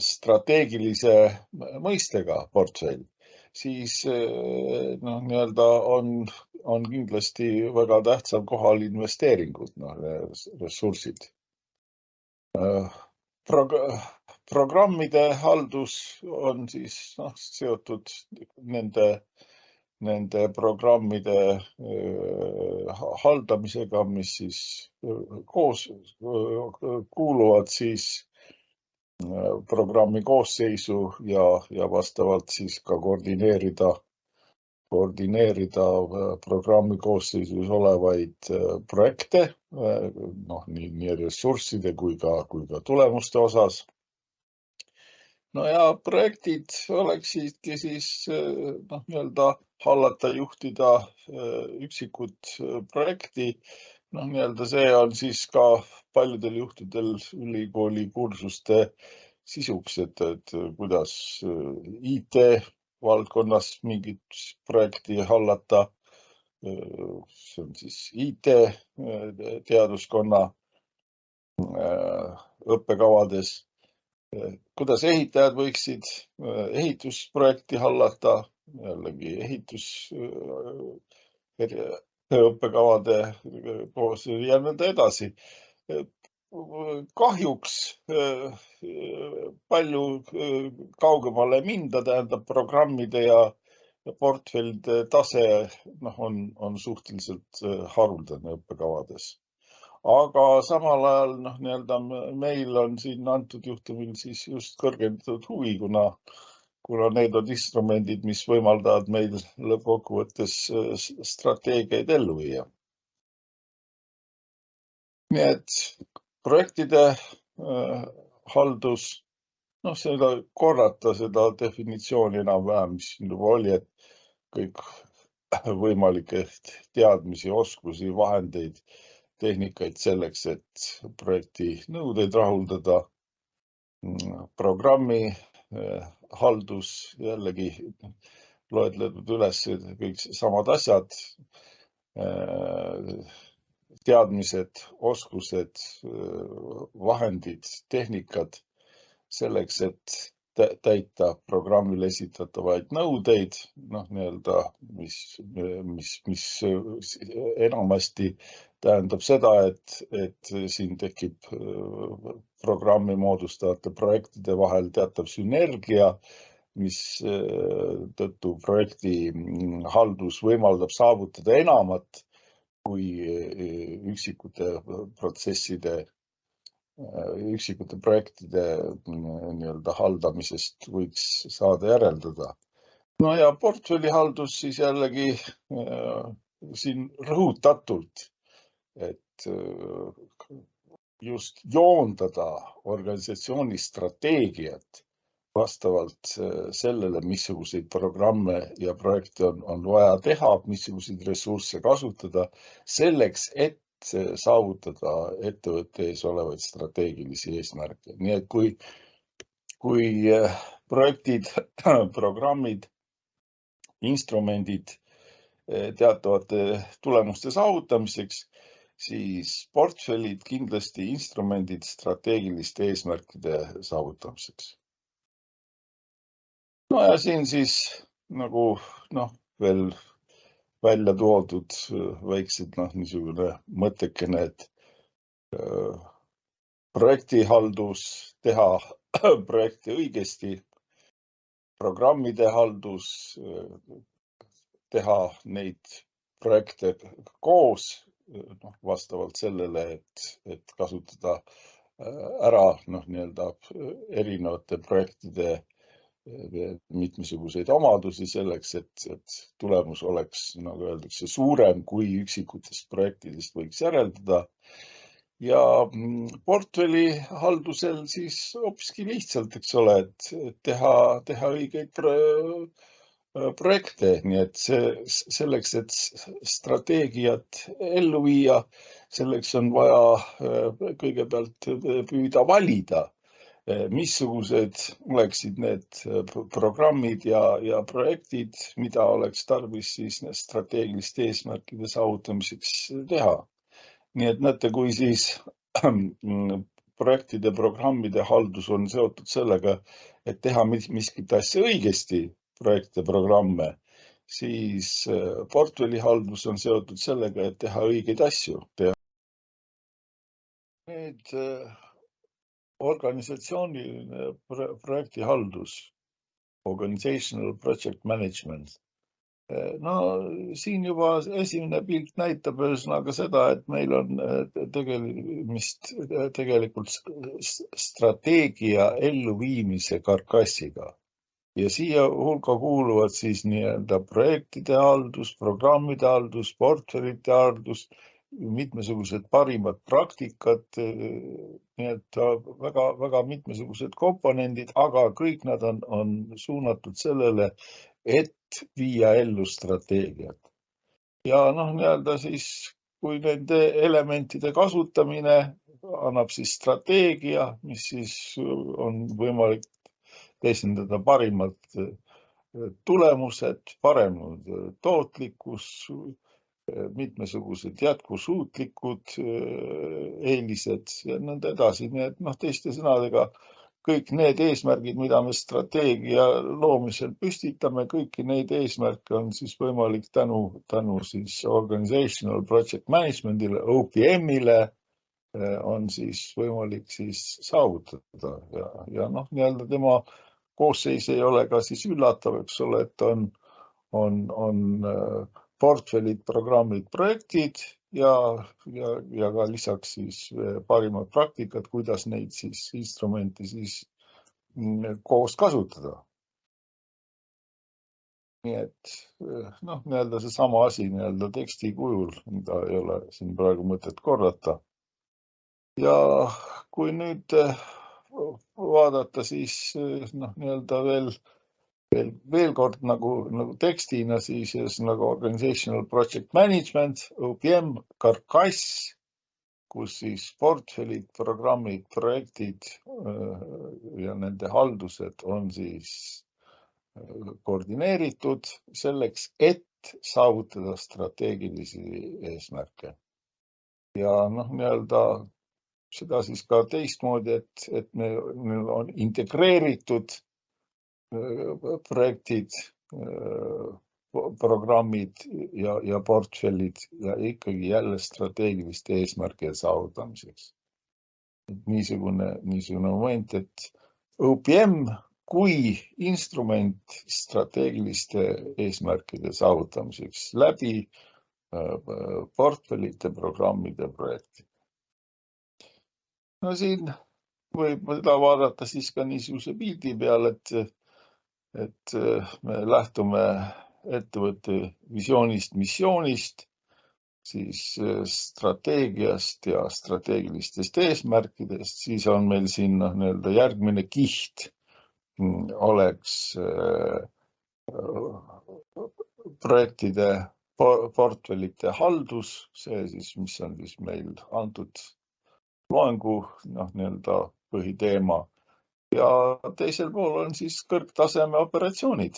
strateegilise mõistega portfell, siis nii-öelda on kindlasti väga tähtsal kohal investeeringud, ressursid. Programmide haldus on siis seotud nende programmide haldamisega, mis siis koos kuuluvad siis programmi koosseisu ja vastavalt siis ka koordineerida programmi koosseisus olevaid projekte, nii ressursside kui ka tulemuste osas. No ja projektid oleksidki siis nii-öelda hallata, juhtida üksikut projekti. Nii-öelda see on siis ka paljudel juhtudel ülikooli kursuste sisuks, et kuidas IT valdkonnas mingit projekti hallata. See on siis IT teaduskonna õppekavades. Kuidas ehitajad võiksid ehitusprojekti hallata, jällegi õppekavade koos ja nõnda edasi. Kahjuks palju kaugemale minda, tähendab programmide ja portfellide tase on suhteliselt haruldane õppekavades. Aga samal ajal nii-öelda meil on siin antud juhtumil siis just kõrgendatud huvi, kuna need on instrumendid, mis võimaldavad meil lõppkokkuvõttes strateegiaid ellu viia. Nii et projektide haldus, seda korrata seda definitsiooni enam-vähem, mis siin juba oli, et kõik võimalikke teadmisi, oskusi, vahendeid, tehnikaid selleks, et projekti nõudeid rahuldada, programmi haldus, jällegi loetletud üles kõik samad asjad, teadmised, oskused, vahendid, tehnikad selleks, et täita programmile esitatavaid nõudeid, nii-öelda, mis enamasti tähendab seda, et siin tekib programmi moodustavate projektide vahel teatav sünergia, mis tõttu projekti haldus võimaldab saavutada enamat kui üksikute projektide nii-öelda haldamisest võiks saada järeldada. No ja portfellihaldus siis jällegi siin rõhutatult, et just joondada organisatsiooni strateegiat vastavalt sellele, missuguseid programme ja projekte on vaja teha, missuguseid ressursse kasutada selleks, et saavutada ettevõtte ees olevaid strateegilisi eesmärke. Nii et kui projektid, programmid, instrumendid teatavate tulemuste saavutamiseks, siis portfellid kindlasti instrumendid strateegiliste eesmärkide saavutamiseks. No ja siin siis nagu veel välja toodud väiksed niisugune mõttekene, et projektihaldus, teha projekte õigesti, programmide haldus, teha neid projekte koos, vastavalt sellele, et kasutada ära nii-öelda erinevate projektide mitmesuguseid omadusi selleks, et tulemus oleks, nagu öeldakse, suurem kui üksikutest projektidest võiks järeldada. Ja portfelli haldusel siis hoopiski lihtsalt, eks ole, et teha õigeid projekte, nii et selleks, et strateegiat ellu viia, selleks on vaja kõigepealt püüda valida, missugused oleksid need programmid ja projektid, mida oleks tarvis siis strateegiliste eesmärkide saavutamiseks teha. Nii et näete, kui siis projektide, programmide haldus on seotud sellega, et teha miskit asja õigesti, projekte, programme, siis portfelli haldus on seotud sellega, et teha õigeid asju. Nüüd organisatsiooniline projektihaldus, organizational project management. No siin juba esimene pilt näitab ühesõnaga seda, et meil on tegelikult strateegia elluviimise karkassiga. Ja siia hulka kuuluvad siis nii-öelda projektide haldus, programmide haldus, portfellite haldus, mitmesugused parimad praktikad, nii et väga mitmesugused komponendid, aga kõik nad on suunatud sellele, et viia ellu strateegiat. Ja nii-öelda siis, kui nende elementide kasutamine annab siis strateegia, mis siis on võimalik teenindada parimad tulemused, parem tootlikkus, mitmesugused jätkusuutlikud eelised ja nõnda edasi. Nii et teiste sõnadega, kõik need eesmärgid, mida me strateegia loomisel püstitame, kõiki neid eesmärke on siis võimalik tänu siis organizational project management'ile, OPM-ile on siis võimalik siis saavutada ja nii-öelda tema koosseis ei ole ka siis üllatav, eks ole, et on portfellid, programmid, projektid ja ka lisaks siis parimad praktikad, kuidas neid siis instrumenti siis koos kasutada. Nii et nii-öelda see sama asi nii-öelda teksti kujul, mida ei ole siin praegu mõtet korrata. Ja kui nüüd vaadata siis nii-öelda veel kord nagu tekstina siis nagu organizational project management, OPM, karkass, kus siis portfellid, programmid, projektid ja nende haldused on siis koordineeritud selleks, et saavutada strateegilisi eesmärke. Ja nii-öelda seda siis ka teistmoodi, et meil on integreeritud projektid, programmid ja portfellid ja ikkagi jälle strateegiliste eesmärkide saavutamiseks. Niisugune moment, et OPM kui instrument strateegiliste eesmärkide saavutamiseks läbi portfellite, programmide, projekti. No siin võib seda vaadata siis ka niisuguse pildi peal, et me lähtume ettevõtte visioonist, missioonist, siis strateegiast ja strateegilistest eesmärkidest, siis on meil siin nii-öelda järgmine kiht oleks projektide portfellite haldus, see siis, mis on siis meil antud loengu nii-öelda põhiteema. Ja teisel pool on siis kõrgtaseme operatsioonid.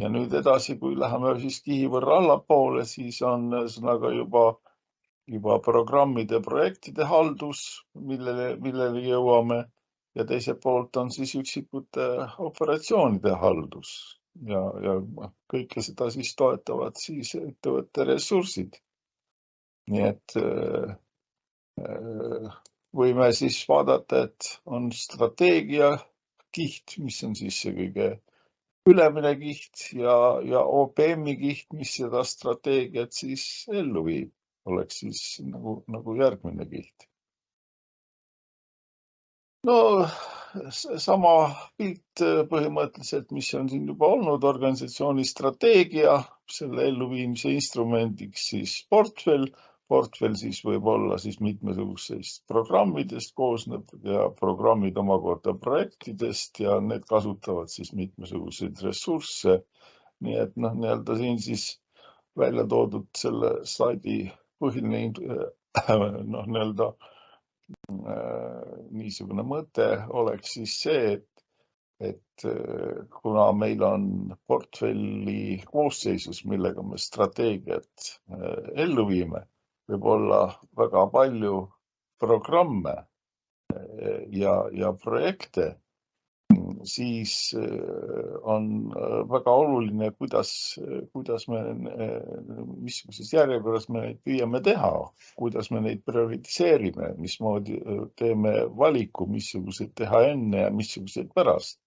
Ja nüüd edasi, kui läheme siis kihi võrra allapoole, siis on juba programmide projektide haldus, millele jõuame. Ja teiselt poolt on siis üksikute operatsioonide haldus. Ja kõike seda siis toetavad siis ettevõtte ressursid. Nii et võime siis vaadata, et on strateegia kiht, mis on siis see kõige ülemine kiht ja OPM-i kiht, mis seda strateegiat siis ellu viib, oleks siis nagu järgmine kiht. No sama pilt põhimõtteliselt, mis on siin juba olnud, organisatsiooni strateegia, selle elluviimise instrumendiks siis portfell. Portfell siis võib olla siis mitmesugusest programmidest koosneb ja programmid omakorda projektidest ja need kasutavad siis mitmesuguseid ressursse. Nii et nii-öelda siin siis välja toodud selle slaidi põhiline nii-öelda niisugune mõte oleks siis see, et kuna meil on portfelli koosseisus, millega me strateegiat ellu viime, võib olla väga palju programme ja projekte, siis on väga oluline, kuidas me, missuguses järjekorras me neid püüame teha, kuidas me neid prioritiseerime, mismoodi teeme valiku, missuguseid teha enne ja missuguseid pärast.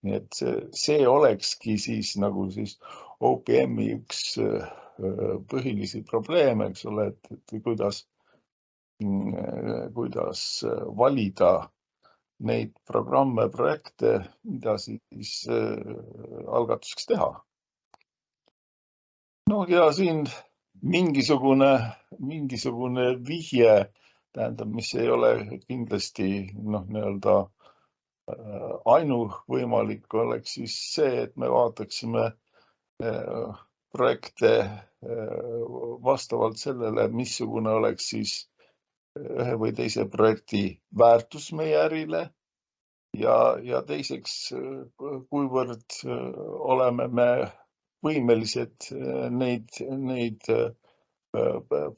Nii et see olekski siis nagu siis OPM-i üks põhilisi probleeme, eks ole, et kuidas valida neid programme, projekte, mida siis algatuseks teha. No ja siin mingisugune vihje, tähendab, mis ei ole kindlasti nii-öelda ainuvõimalik, oleks siis see, et me vaataksime projekte vastavalt sellele, missugune oleks siis ühe või teise projekti väärtus meie ärile ja teiseks, kuivõrd oleme me võimelised neid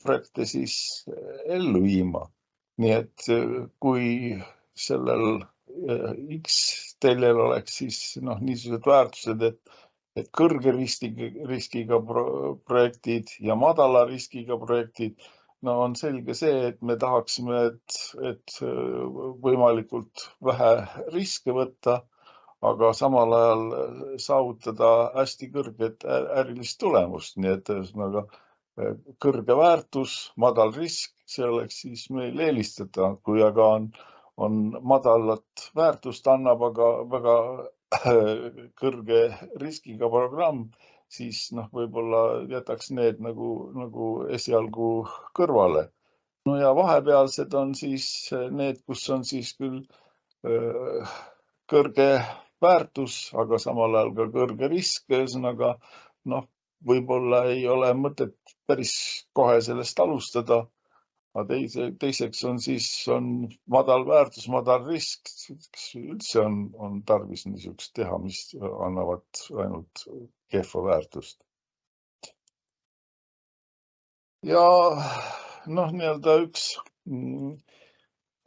projekte siis ellu viima. Nii et kui sellel X teljel oleks siis niisugused väärtused, et kõrge riskiga projektid ja madala riskiga projektid, no on selge see, et me tahaksime, et võimalikult vähe riske võtta, aga samal ajal saavutada hästi kõrget ärilist tulemust. Nii et ühesõnaga kõrge väärtus, madal risk, see oleks siis meil eelistada, kui aga on madalat väärtust annab, aga väga kõrge riskiga programm, siis võib-olla jätaks need nagu esialgu kõrvale. No ja vahepealsed on siis need, kus on siis küll kõrge väärtus, aga samal ajal ka kõrge risk, ühesõnaga võib-olla ei ole mõtet päris kohe sellest alustada. Aga teiseks on siis madal väärtus, madal risk, üldse on tarvis niisugust teha, mis annavad ainult kehva väärtust. Ja nii-öelda üks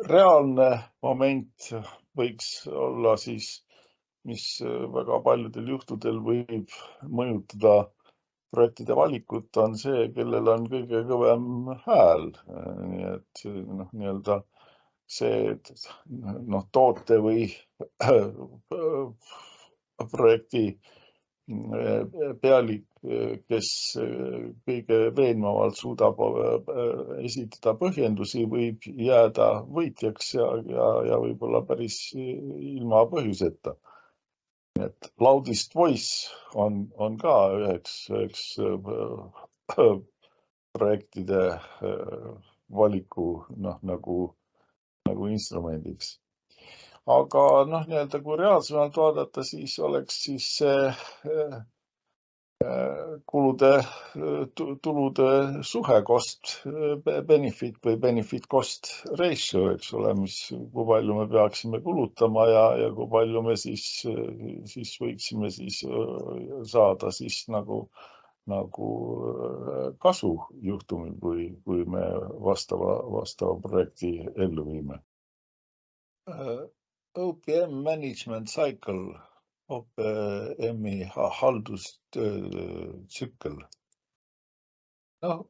reaalne moment võiks olla siis, mis väga paljudel juhtudel võib mõjutada projektide valikut, on see, kellel on kõige kõvem hääl. Nii et nii-öelda see toote või projekti pealik, kes kõige veenvamalt suudab esitada põhjendusi, võib jääda võitjaks ja võib-olla päris ilma põhjuseta. Et loudest voice on ka üheks projektide valiku nagu instrumendiks. Aga noh, nii-öelda kui reaalsemalt vaadata, siis oleks siis kulude, tulude suhe cost benefit või benefit cost ratio, eks ole, mis, kui palju me peaksime kulutama ja kui palju me siis võiksime siis saada siis nagu kasu juhtumil, kui me vastava projekti ellu viime. OPM management cycle, OPM-i haldustsükkel. Noh,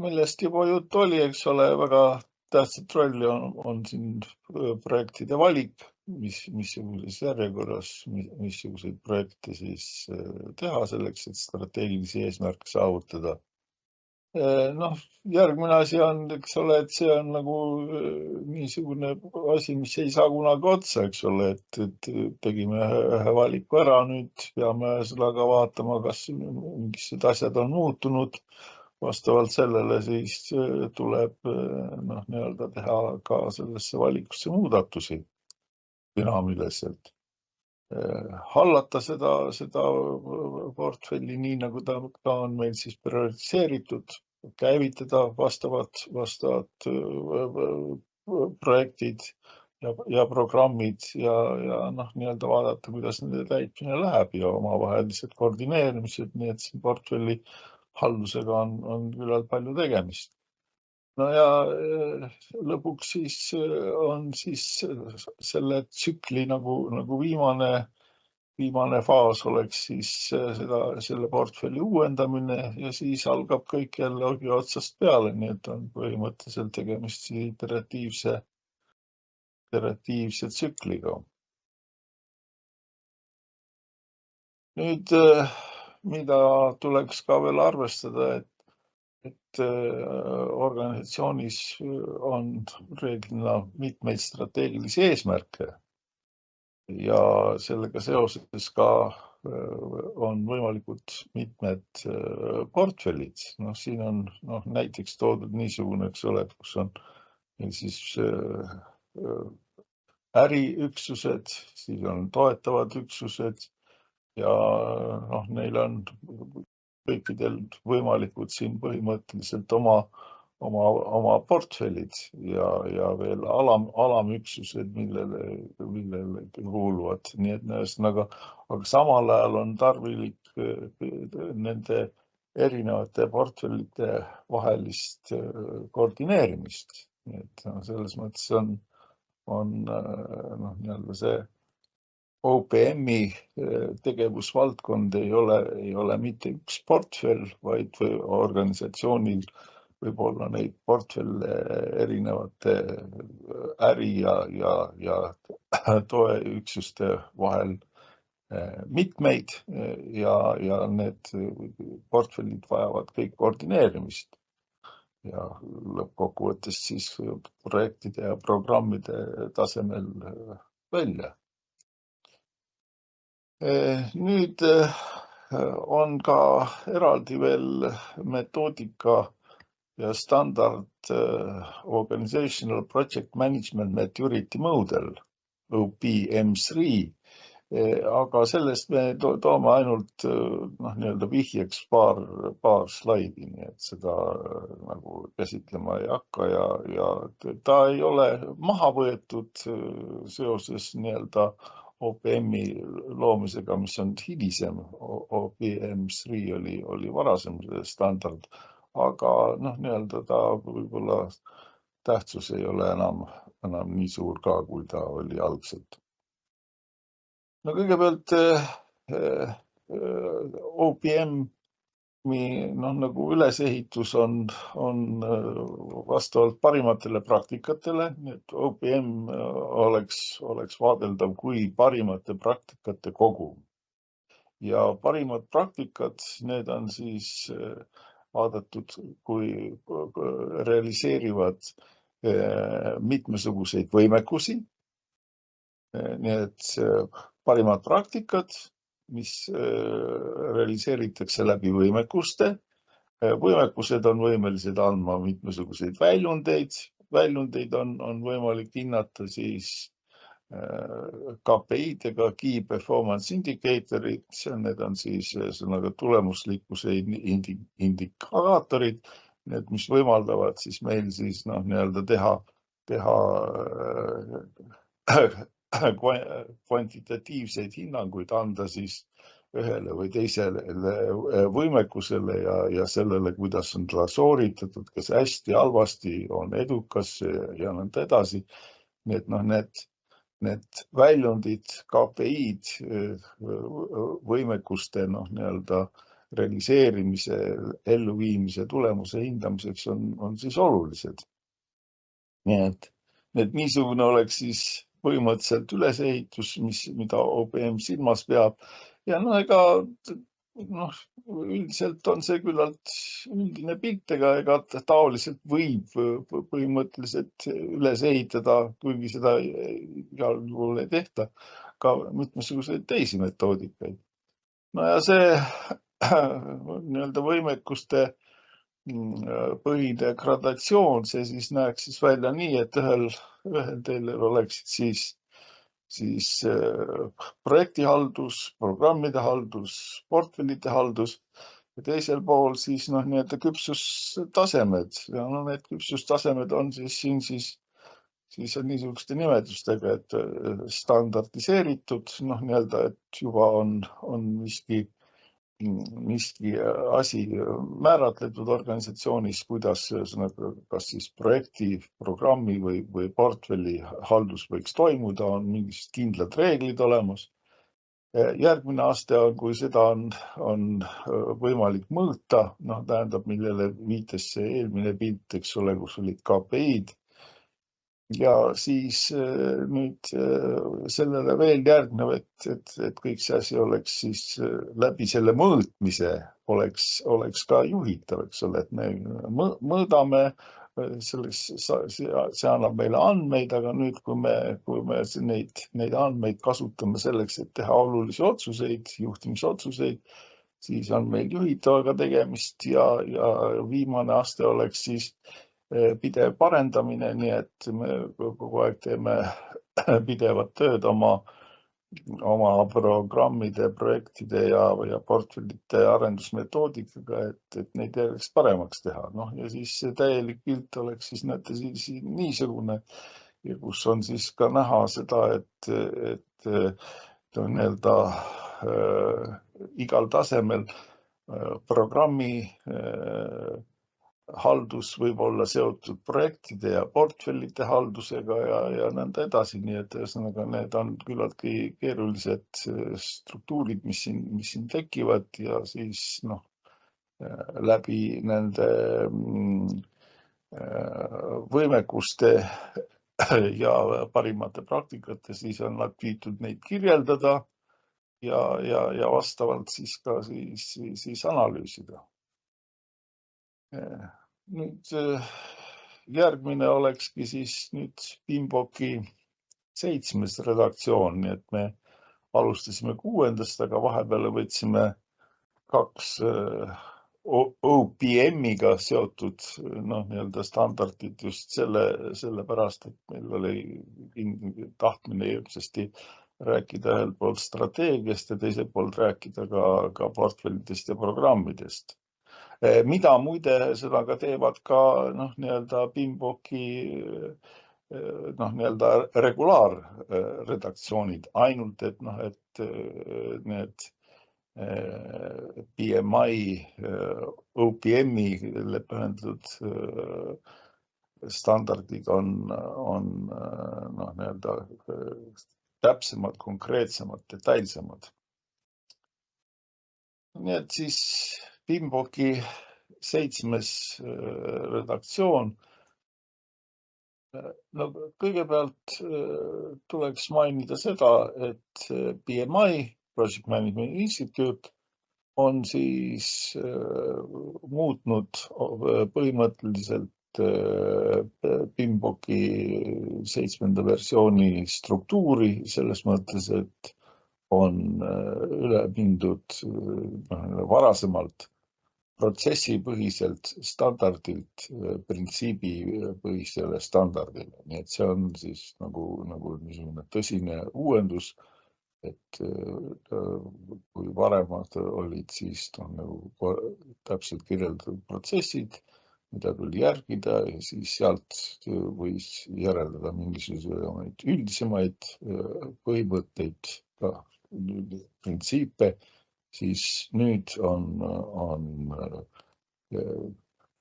millest juba juttu oli, eks ole, väga tähtsat rolli on siin projektide valik, missuguses järjekorras, missuguseid projekte siis teha selleks, et strateegilisi eesmärke saavutada. Noh, järgmine asi on, eks ole, et see on nagu niisugune asi, mis ei saa kunagi otsa, eks ole, et tegime ühe valiku ära, nüüd peame seda ka vaatama, kas mingisugused asjad on muutunud. Vastavalt sellele siis tuleb noh, nii-öelda teha ka sellesse valikusse muudatusi dünaamiliselt. Hallata seda portfelli nii, nagu ta on meil siis prioritiseeritud, käivitada vastavad projektid ja programmid ja noh, nii-öelda vaadata, kuidas nende täitmine läheb ja omavahelised koordineerimised, nii et siin portfelli haldusega on küllalt palju tegemist. No ja lõpuks siis on siis selle tsükli nagu viimane faas oleks siis selle portfelli uuendamine ja siis algab kõik jälle otsast peale, nii et on põhimõtteliselt tegemist iteratiivse tsükliga. Nüüd, mida tuleks ka veel arvestada, et organisatsioonis on reeglina mitmeid strateegilisi eesmärke ja sellega seoses ka on võimalikud mitmed portfellid. Noh, siin on näiteks toodud niisugune, eks ole, kus on meil siis äriüksused, siis on toetavad üksused ja noh, neil on kõikidel võimalikud siin põhimõtteliselt oma portfellid ja veel alamüksused, millele kuuluvad. Nii et ühesõnaga, aga samal ajal on tarvilik nende erinevate portfellide vahelist koordineerimist. Nii et selles mõttes on noh, nii-öelda see OPM-i tegevusvaldkond ei ole mitte üks portfell, vaid organisatsioonil võib olla neid portfelle erinevate äri ja toeüksuste vahel mitmeid ja need portfellid vajavad kõik koordineerimist ja lõppkokkuvõttes siis projektide ja programmide tasemel välja. Nüüd on ka eraldi veel metoodika ja standard Organizational Project Management Maturity Model, OPM3, aga sellest me toome ainult nii-öelda vihjeks paar slaidi, nii et seda nagu käsitlema ei hakka ja ta ei ole maha võetud seoses nii-öelda OPM-i loomisega, mis on hilisem. OPM3 oli varasem standard, aga noh, nii-öelda ta võib-olla tähtsus ei ole enam nii suur ka, kui ta oli algselt. No kõigepealt OPM-i nagu ülesehitus on vastavalt parimatele praktikatele, nii et OPM oleks vaadeldav kui parimate praktikate kogum. Ja parimad praktikad, need on siis vaadatud, kui realiseerivad mitmesuguseid võimekusi. Nii et parimad praktikad, mis realiseeritakse läbi võimekuste. Võimekused on võimelised andma mitmesuguseid väljundeid on võimalik hinnata siis KPI-dega, Key Performance Indicatorid, need on siis tulemuslikkuse indikaatorid, need, mis võimaldavad siis meil siis teha kvantitatiivseid hinnanguid, anda siis ühele või teisele võimekusele ja sellele, kuidas on ta sooritatud, kas hästi, halvasti, on edukas ja nõnda edasi. Need väljundid, KPI-d võimekuste realiseerimise, elluviimise, tulemuse hindamiseks on siis olulised. Nii et niisugune oleks siis põhimõtteliselt ülesehitus, mida OPM silmas peab. Ja üldiselt on see küllalt üldine pilt, ega taoliselt võib põhimõtteliselt üles ehitada, kuigi seda igal juhul ei tehta, ka mitmesuguseid teisi metoodikaid. Ja see võimekuste põhine gradatsioon, see siis näeks siis välja nii, et ühel teil oleksid siis projektihaldus, programmide haldus, portfellide haldus ja teisel pool siis küpsustasemed. Ja need küpsustasemed on siis on niisuguste nimetustega, et standardiseeritud, et juba on miski asi määratletud organisatsioonis, kuidas kas siis projekti, programmi või portfelli haldus võiks toimuda, on mingid kindlad reeglid olemas. Järgmine aste on, kui seda on võimalik mõõta, tähendab, millele viitas see eelmine pilt, eks ole, kus olid KPI-d. Ja siis nüüd sellele veel järgnev, et kõik see asi oleks siis läbi selle mõõtmise oleks ka juhitav, eks ole, et me mõõdame, see annab meile andmeid, aga nüüd, kui me neid andmeid kasutame selleks, et teha olulisi otsuseid, juhtimisotsuseid, siis on meil juhitavaga tegemist ja viimane aste oleks siis pidev parendamine, nii et me kogu aeg teeme pidevat tööd oma programmide, projektide ja portfellite arendusmetoodikaga, et neid järjeks paremaks teha. Ja siis see täielik pilt oleks siis niisugune, kus on siis ka näha seda, et igal tasemel programmi haldus võib olla seotud projektide ja portfellite haldusega ja nõnda edasi. Nii et need on küllaltki keerulised struktuurid, mis siin tekivad ja siis läbi nende võimekuste ja parimate praktikate siis on nad püütud neid kirjeldada ja vastavalt siis ka siis analüüsida. Nüüd järgmine olekski siis nüüd PMBOK-i 7. redaktsioon, nii et me alustasime 6., aga vahepeale võtsime 2 OPM-iga seotud standardid just sellepärast, et meil oli tahtmine jõudsasti rääkida ühelt poolt strateegiast ja teiselt poolt rääkida ka portfellidest ja programmidest. Mida muide seda ka teevad ka PMBOK-i regulaarredaktsioonid, ainult et need PMI, OPM-ile pühendatud standardid on täpsemad, konkreetsemad, detailsemad. Nii et siis PMBOK-i 7. redaktsioon. Kõigepealt tuleks mainida seda, et PMI, Project Management Institute, on siis muutnud põhimõtteliselt PMBOK-i 7. versiooni struktuuri selles mõttes, et on üle mindud varasemalt protsessipõhiselt standardilt printsiibipõhisele standardile. Nii et see on siis nagu niisugune tõsine uuendus, et kui varemad olid siis nagu täpselt kirjeldatud protsessid, mida tuli järgida ja siis sealt võis järeldada mingisuguseid üldisemaid põhimõtteid, printsiipe, siis nüüd on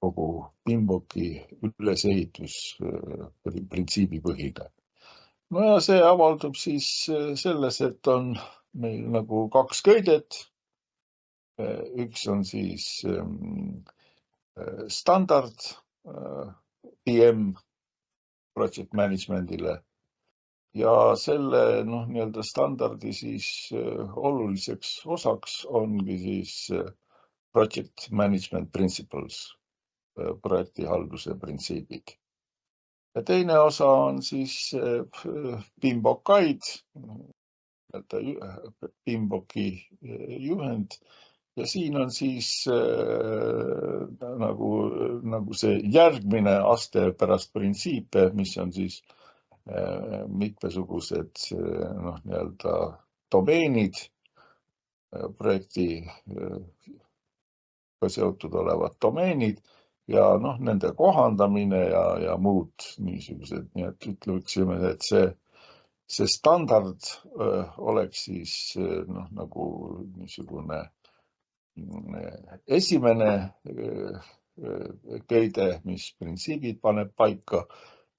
kogu PMBOK-i ülesehitus printsiibipõhine. No ja see avaldub siis selles, et on meil nagu 2 köidet. Üks on siis standard PM project management'ile ja selle nii-öelda standardi siis oluliseks osaks ongi siis project management principles, projektihalduse printsiibid. Ja teine osa on siis PMBOK-id, PMBOK-i juhend ja siin on siis nagu see järgmine aste pärast printsiipe, mis on siis mitmesugused nii-öelda domeenid, projektiga seotud olevad domeenid ja nende kohandamine ja muud niisugused. Nii et ütleksime, et see standard oleks siis nagu niisugune esimene köide, mis printsiibid paneb paika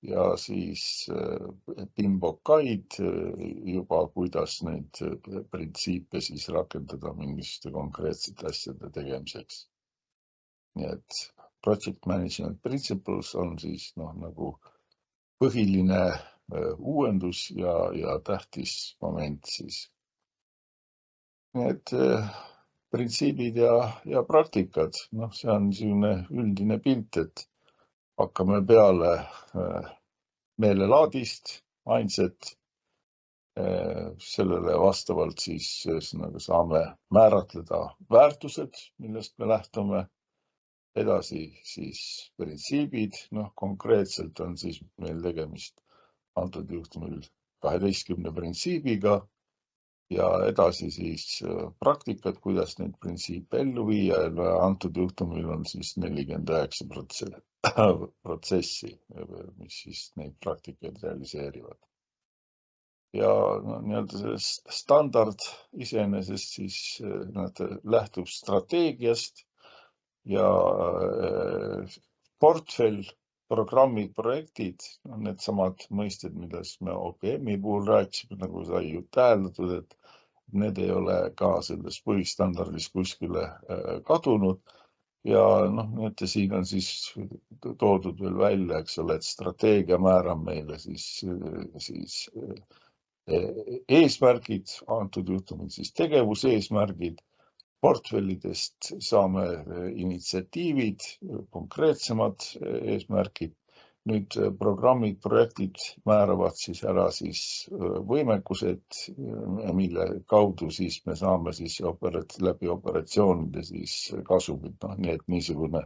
ja siis PMBOK-id juba, kuidas neid printsiipe siis rakendada mingisuguste konkreetsete asjade tegemiseks. Nii et project management principles on siis nagu põhiline uuendus ja tähtis moment siis. Nii et printsiibid ja praktikad, see on niisugune üldine pilt, et hakkame peale meelelaadist, mindset, sellele vastavalt siis saame määratleda väärtused, millest me lähtume. Edasi siis printsiibid, konkreetselt on siis meil tegemist antud juhtumil 12 printsiibiga ja edasi siis praktikad, kuidas neid printsiipe ellu viia ja antud juhtumil on siis 49 protsessi, mis siis neid praktikaid realiseerivad. Ja nii-öelda see standard iseenesest siis lähtub strateegiast ja portfell, programmid, projektid, need samad mõisted, millest me OPM-i puhul rääkisime, nagu sai ju täheldatud, et need ei ole ka selles põhistandardis kuskile kadunud. Ja siin on siis toodud veel välja, eks ole, et strateegia määrab meile siis eesmärgid, antud juhtumil siis tegevuseesmärgid. Portfellidest saame initsiatiivid, konkreetsemad eesmärgid. Nüüd programmid, projektid määravad siis ära siis võimekused, mille kaudu siis me saame siis läbi operatsioonide siis kasumit. Nii et niisugune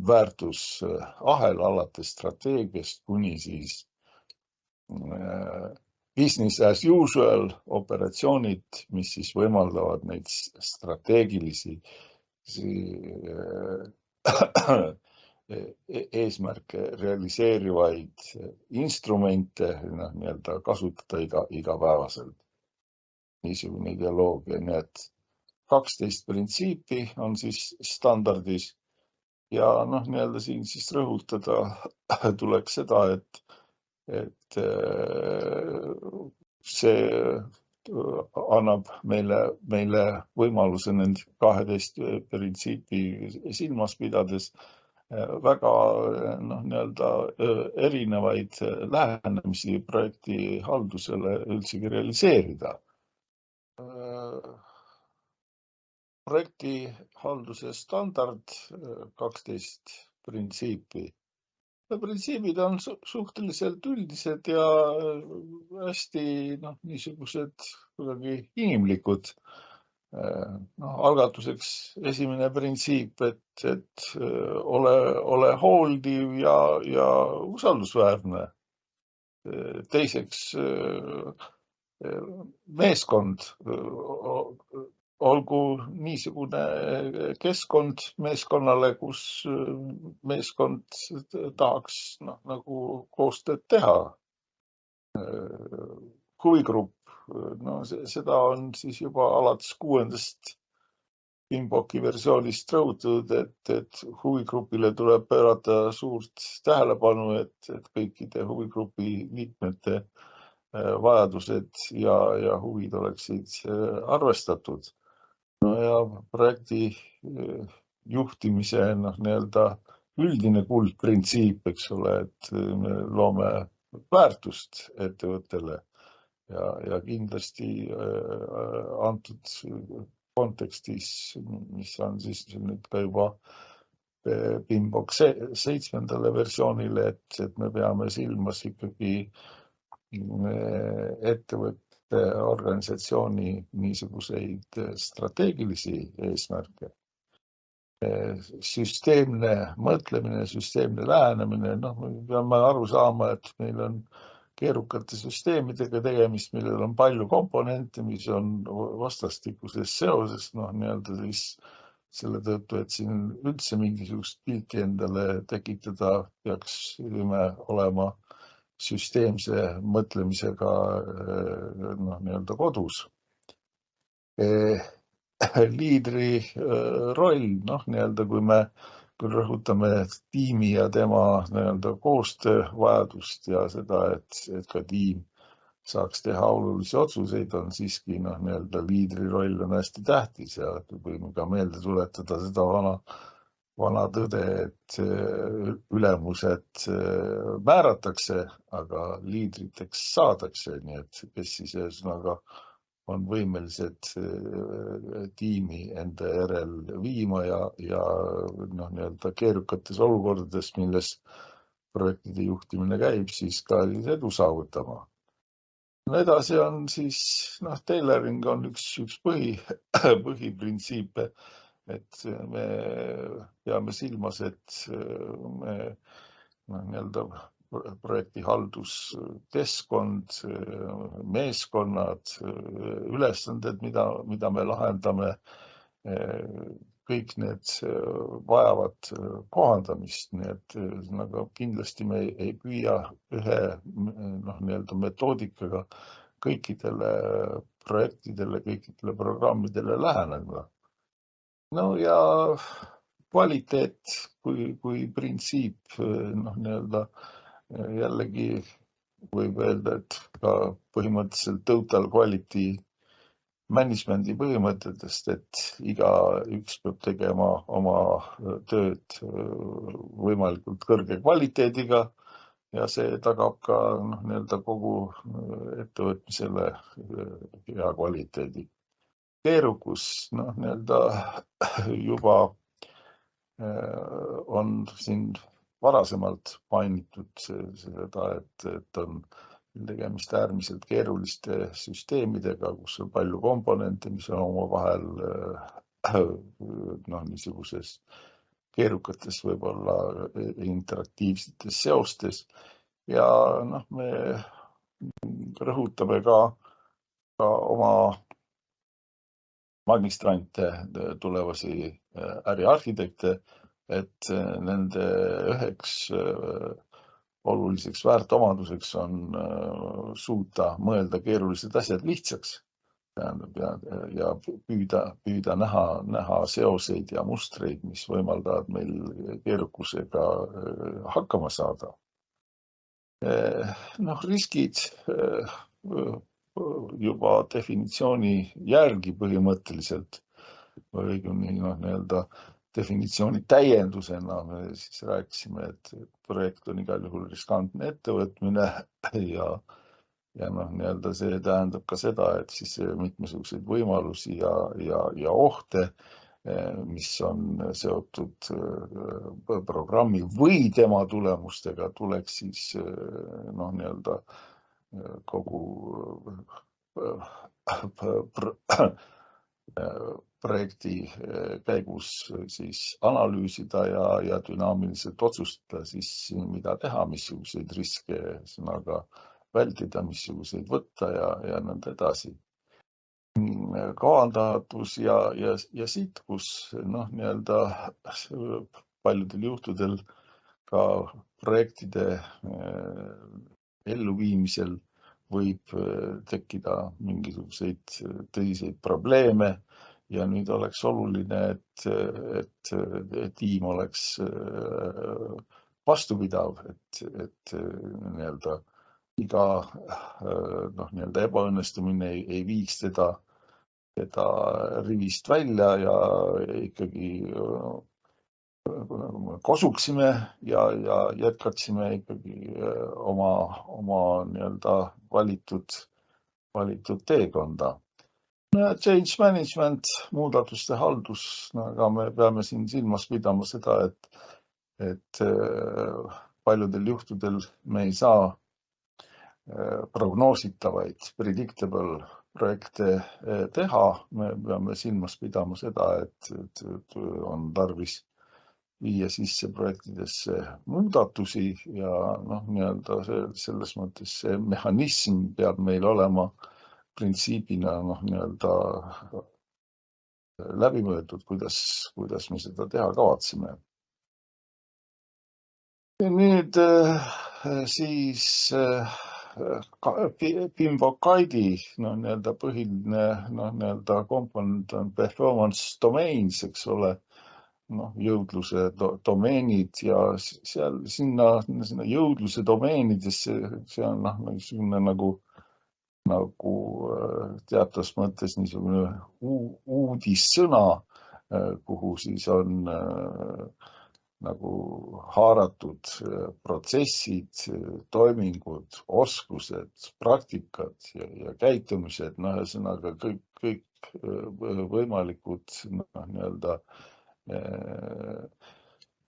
väärtusahel alates strateegiast kuni siis business as usual operatsioonid, mis siis võimaldavad neid strateegilisi eesmärke realiseerivaid instrumente nii-öelda kasutada igapäevaselt. Niisugune ideoloogia, nii et 12 printsiipi on siis standardis ja nii-öelda siin siis rõhutada tuleks seda, et see annab meile võimaluse nende 12 printsiipi silmas pidades väga nii-öelda erinevaid lähenemisi projekti haldusele üldsegi realiseerida. Projekti halduse standard 12 printsiipi. Printsiibid on suhteliselt üldised ja hästi niisugused kuidagi inimlikud. Algatuseks esimene printsiip, et ole hooldiv ja usaldusväärne. Teiseks, meeskond, olgu niisugune keskkond meeskonnale, kus meeskond tahaks nagu koostööd teha. Huvigrupp, seda on siis juba alates 6. PMBOK-i versioonist rõhutatud, et huvigrupile tuleb pöörata suurt tähelepanu, et kõikide huvigrupi liikmete vajadused ja huvid oleksid arvestatud. Ja projekti juhtimise üldine kuldprintsiip, eks ole, et me loome väärtust ettevõttele ja kindlasti antud kontekstis, mis on siis nüüd ka juba PMBOK 7. versioonile, et me peame silmas ikkagi ettevõtte organisatsiooni niisuguseid strateegilisi eesmärke. Süsteemne mõtlemine, süsteemne lähenemine, me peame aru saama, et meil on keerukate süsteemidega tegemist, millel on palju komponente, mis on vastastikuses seoses, siis selle tõttu, et siin üldse mingisugust pilti endale tekitada, peaksime olema süsteemse mõtlemisega kodus. Liidri roll, kui me küll rõhutame tiimi ja tema koostöövajadust ja seda, et ka tiim saaks teha olulisi otsuseid, on siiski liidri roll on hästi tähtis ja võime ka meelde tuletada seda vana tõde, et ülemused määratakse, aga liidriteks saadakse, nii et kes siis ühesõnaga on võimelised tiimi enda järel viima ja keerukates olukordades, milles projektide juhtimine käib, siis ka edu saavutama. Edasi on siis, tailoring on üks põhiprintsiipe, et me peame silmas, et me projekti halduskeskkond, meeskonnad, ülesanded, mida me lahendame, kõik need vajavad kohandamist, nii et kindlasti me ei püüa ühe metoodikaga kõikidele projektidele, kõikidele programmidele läheneda. Ja kvaliteet kui printsiip, jällegi võib öelda, et ka põhimõtteliselt total quality management'i põhimõtetest, et igaüks peab tegema oma tööd võimalikult kõrge kvaliteediga ja see tagab ka kogu ettevõtmisele hea kvaliteedi. Keerukus, juba on siin varasemalt mainitud seda, et on tegemist äärmiselt keeruliste süsteemidega, kus on palju komponente, mis on omavahel niisuguses keerukates võib-olla interaktiivsetes seostes ja me rõhutame ka oma magistrante, tulevasi äriarhitekte, et nende üheks oluliseks väärtomaduseks on suuta mõelda keerulised asjad lihtsaks ja püüda näha seoseid ja mustreid, mis võimaldavad meil keerukusega hakkama saada. Riskid juba definitsiooni järgi põhimõtteliselt või definitsiooni täiendusena me siis rääkisime, et projekt on igal juhul riskantne ettevõtmine ja see tähendab ka seda, et siis mitmesuguseid võimalusi ja ohte, mis on seotud programmi või tema tulemustega, tuleks siis kogu projekti käigus siis analüüsida ja dünaamiliselt otsustada siis, mida teha, missuguseid riske sõnaga vältida, missuguseid võtta ja nõnda edasi. Kavandatus ja sitkus, nii-öelda paljudel juhtudel ka projektide elluviimisel võib tekkida mingisuguseid tõsiseid probleeme ja nüüd oleks oluline, et tiim oleks vastupidav, et nii-öelda iga nii-öelda ebaõnnestumine ei viiks teda rivist välja ja ikkagi kosuksime ja jätkaksime ikkagi oma nii-öelda valitud teekonda. Change management, muudatuste haldus, aga me peame siin silmas pidama seda, et paljudel juhtudel me ei saa prognoositavaid, predictable projekte teha. Me peame silmas pidama seda, et on tarvis viia sisse projektidesse muudatusi ja nii-öelda selles mõttes see mehhanism peab meil olema printsiibina nii-öelda läbi mõeldud, kuidas me seda teha kavatseme. Nüüd siis Pimbokaidi nii-öelda põhiline nii-öelda komponent on performance domains, eks ole, jõudluse domeenid ja sinna jõudluse domeenidesse, see on niisugune nagu teatavas mõttes niisugune uudissõna, kuhu siis on nagu haaratud protsessid, toimingud, oskused, praktikad ja käitumised, ühesõnaga kõik võimalikud nii-öelda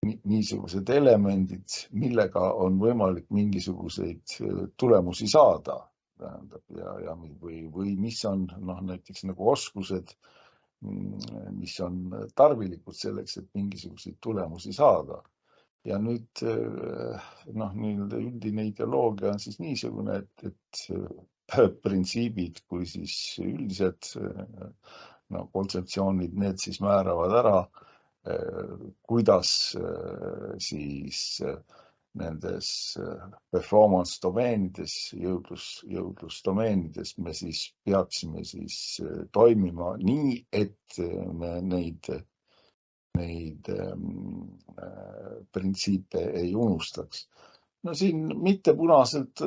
niisugused elemendid, millega on võimalik mingisuguseid tulemusi saada, või mis on näiteks nagu oskused, mis on tarvilikud selleks, et mingisuguseid tulemusi saada. Ja nüüd üldine ideoloogia on siis niisugune, et printsiibid kui siis üldised kontseptsioonid, need siis määravad ära, kuidas siis nendes performance domeenides, jõudlusdomeenides me siis peaksime siis toimima nii, et me neid printsiipe ei unustaks. Siin mitte punaselt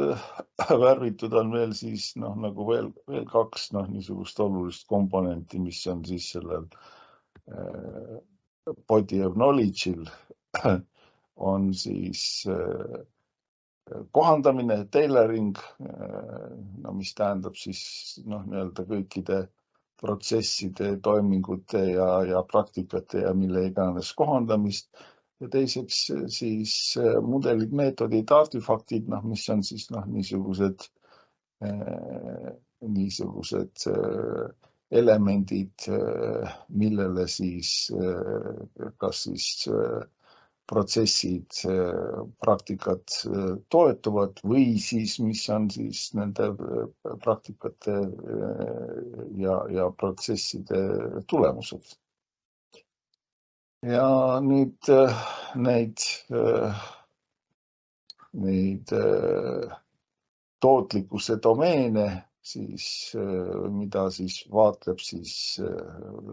värvitud on veel siis nagu veel kaks niisugust olulist komponenti, mis on siis sellel body of knowledge'il on siis kohandamine, tailoring, mis tähendab siis nii-öelda kõikide protsesside, toimingute ja praktikate ja mille iganes kohandamist. Ja teiseks siis mudelid, meetodid, artefaktid, mis on siis niisugused elemendid, millele siis kas siis protsessid, praktikad toetuvad või siis, mis on siis nende praktikate ja protsesside tulemused. Ja nüüd neid tootlikkuse domeene, siis, mida siis vaatleb siis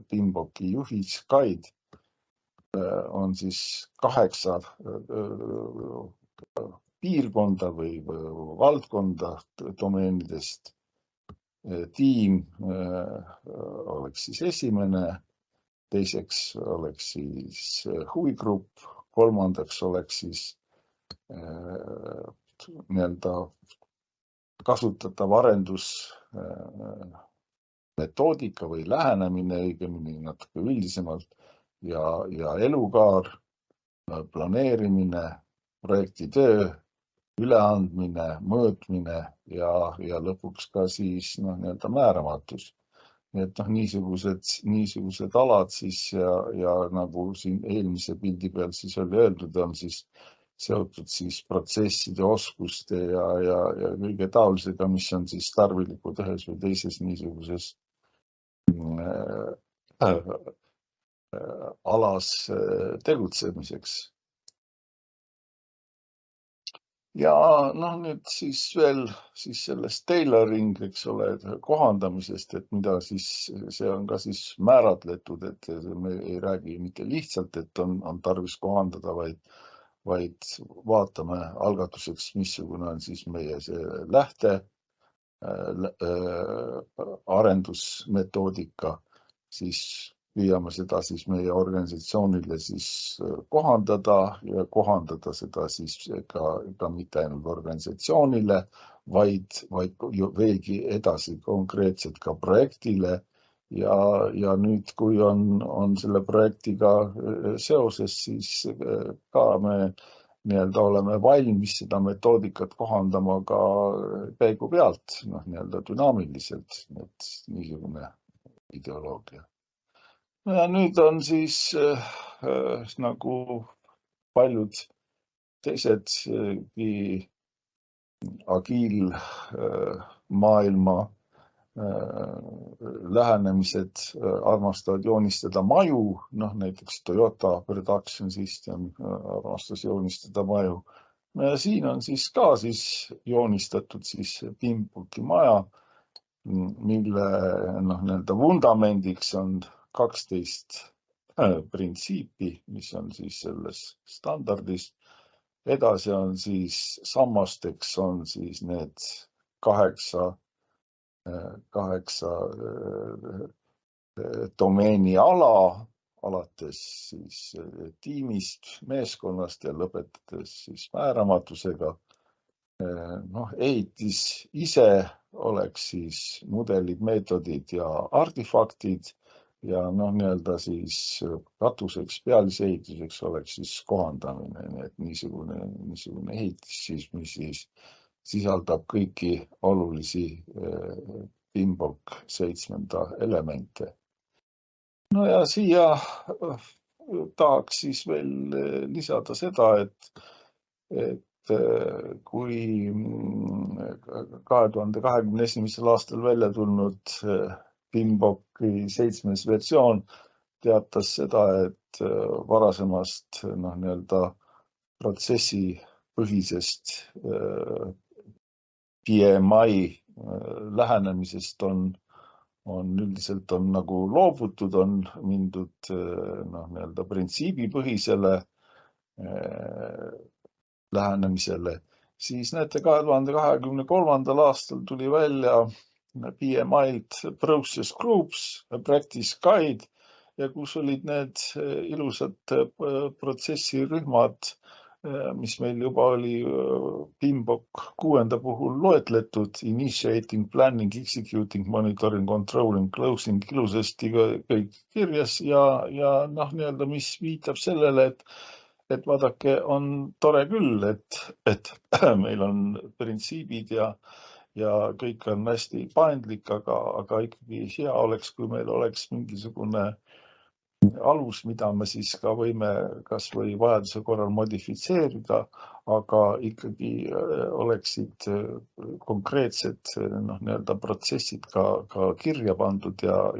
Pimboki juhis Kaid, on siis 8 piirkonda või valdkonda domeenidest. Tiim oleks siis esimene, teiseks oleks siis huvigrupp, kolmandaks oleks siis nii-öelda kasutatav arendus metoodika või lähenemine, õigemini natuke üldisemalt, ja elukaar, planeerimine, projektitöö, üleandmine, mõõtmine ja lõpuks ka siis nii-öelda määramatus. et noh, niisugused alad siis ja nagu siin eelmise pildi peal siis oli öeldud, on siis seotud siis protsesside, oskuste ja kõige taolisega, mis on siis tarvilikud ühes või teises niisuguses alas tegutsemiseks. Ja noh, nüüd siis veel siis sellest tailoring, eks ole, kohandamisest, et mida siis see on ka siis määratletud, et me ei räägi mitte lihtsalt, et on tarvis kohandada, vaid vaatame algatuseks, missugune on siis meie see arendusmetoodika, siis püüame seda siis meie organisatsioonile siis kohandada ja kohandada seda siis ka mitte ainult organisatsioonile, vaid veelgi edasi konkreetselt ka projektile. Ja nüüd, kui on selle projektiga seoses, siis ka me nii-öelda oleme valmis seda metoodikat kohandama ka käigu pealt, noh, nii-öelda dünaamiliselt, et niisugune ideoloogia. Ja nüüd on siis nagu paljud teisedki agiilmaailma lähenemised armastavad joonistada maju, noh näiteks Toyota Production System armastas joonistada maju. Ja siin on siis ka siis joonistatud siis Pimboki maja, mille noh, nii-öelda vundamendiks on 12 printsiipi, mis on siis selles standardis. Edasi on siis sammasteks on siis need 8 domeeni ala, alates siis tiimist, meeskonnast ja lõpetades siis määramatusega. Noh, ehitis ise oleks siis mudelid, meetodid ja artefaktid ja noh, nii-öelda siis katuseks, pealisehituseks oleks siis kohandamine, nii et niisugune ehitis siis, mis siis sisaldab kõiki olulisi Pimbok 7 elemente. No ja siia tahaks siis veel lisada seda, et kui 2021. aastal välja tulnud Pimboki 7. versioon teatas seda, et varasemast noh, nii-öelda protsessipõhisest PMI lähenemisest on üldiselt on nagu loobutud, on mindud noh, nii-öelda printsiibipõhisele lähenemisele, siis näete, 2023. aastal tuli välja PMI-d Process Groups, Practice Guide ja kus olid need ilusad protsessirühmad, mis meil juba oli Pimbok 6. puhul loetletud, initiating, planning, executing, monitoring, controlling, closing, ilusasti kõik kirjas ja noh, nii-öelda, mis viitab sellele, et vaadake, on tore küll, et meil on printsiibid ja kõik on hästi paindlik, aga ikkagi hea oleks, kui meil oleks mingisugune alus, mida me siis ka võime kas või vajaduse korral modifitseerida, aga ikkagi oleksid konkreetsed noh, nii-öelda protsessid ka kirja pandud ja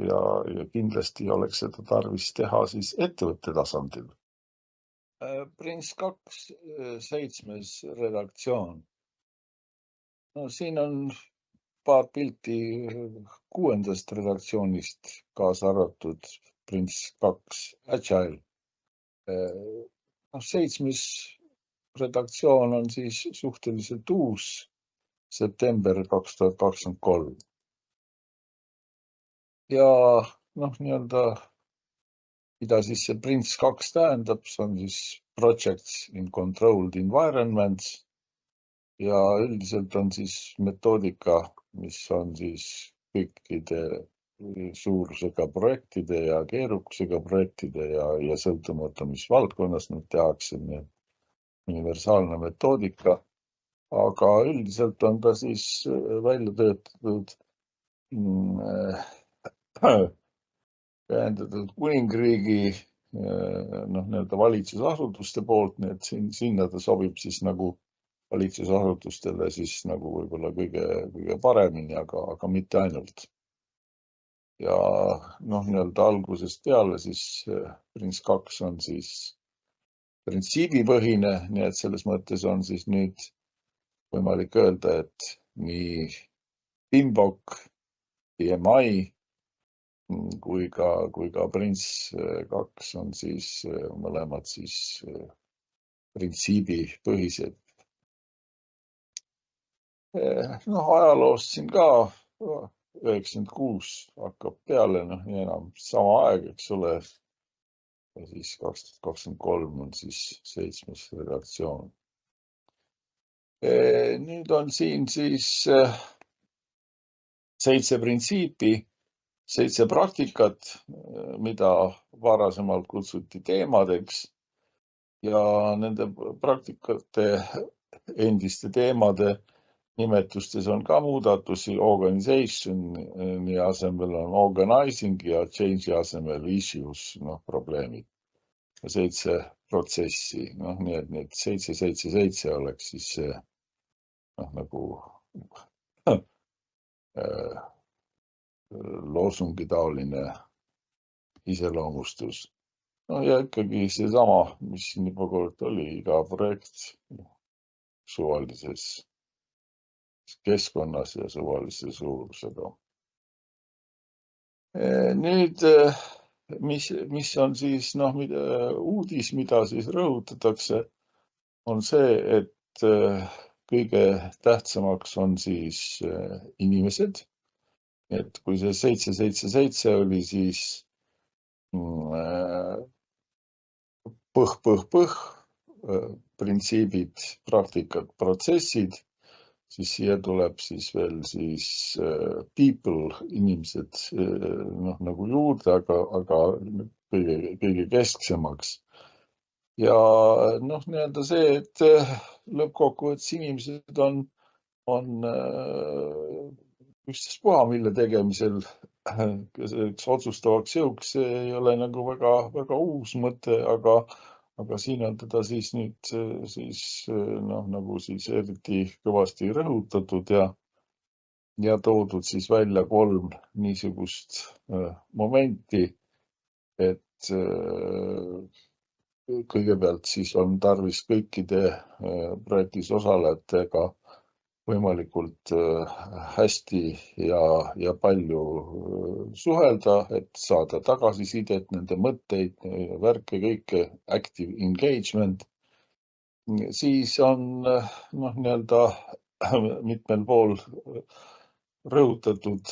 kindlasti oleks seda tarvis teha siis ettevõtte tasandil. Prints 2 7. redaktsioon. No siin on paar pilti 6. redaktsioonist, kaasa arvatud Prints 2 Agile. 7. redaktsioon on siis suhteliselt uus, september 2023. Ja noh, nii-öelda mida siis see Prints 2 tähendab, see on siis Projects in Controlled Environments ja üldiselt on siis metoodika, mis on siis kõikide suurusega projektide ja keerukusega projektide ja sõltumata, mis valdkonnas nüüd tehakse, universaalne metoodika, aga üldiselt on ta siis välja töötatud ühendatud kuningriigi nii-öelda valitsusasutuste poolt, nii et sinna ta sobib siis nagu valitsusasutustele siis nagu võib-olla kõige paremini, aga mitte ainult. Ja nii-öelda algusest peale siis Prince 2 on siis printsiibipõhine, nii et selles mõttes on siis nüüd võimalik öelda, et nii PMBOK, PMI kui ka Prince 2 on siis mõlemad siis printsiibipõhised. Ajaloost siin ka 96 hakkab peale, enam sama aeg, eks ole. Ja siis 2023 on siis 7. redaktsioon. Nüüd on siin siis 7 printsiipi, 7 praktikat, mida varasemalt kutsuti teemadeks ja nende praktikate endiste teemade nimetustes on ka muudatusi. Organization'i asemel on organizing ja change'i asemel issues, probleemid. Ja 7 protsessi, nii et need 777 oleks siis see nagu loosungi taoline iseloomustus. Ja ikkagi seesama, mis siin juba kord oli, iga projekt suvalises keskkonnas ja suvalise suurusega. Nüüd, mis on siis uudis, mida siis rõhutatakse, on see, et kõige tähtsamaks on siis inimesed. Et kui see 777 oli siis printsiibid, praktikad, protsessid, siis siia tuleb siis veel siis people, inimesed nagu juurde, aga kõige kesksemaks. Ja nii-öelda see, et lõppkokkuvõttes inimesed on ükstaspuha, mille tegemisel selleks otsustavaks jõuks, see ei ole nagu väga uus mõte, aga siin on teda siis nüüd nagu siis eriti kõvasti rõhutatud ja toodud siis välja 3 niisugust momenti, et kõigepealt siis on tarvis kõikide projektis osalejatega võimalikult hästi ja palju suhelda, et saada tagasisidet, nende mõtteid, värke, kõike, active engagement. Siis on nii-öelda mitmel pool rõhutatud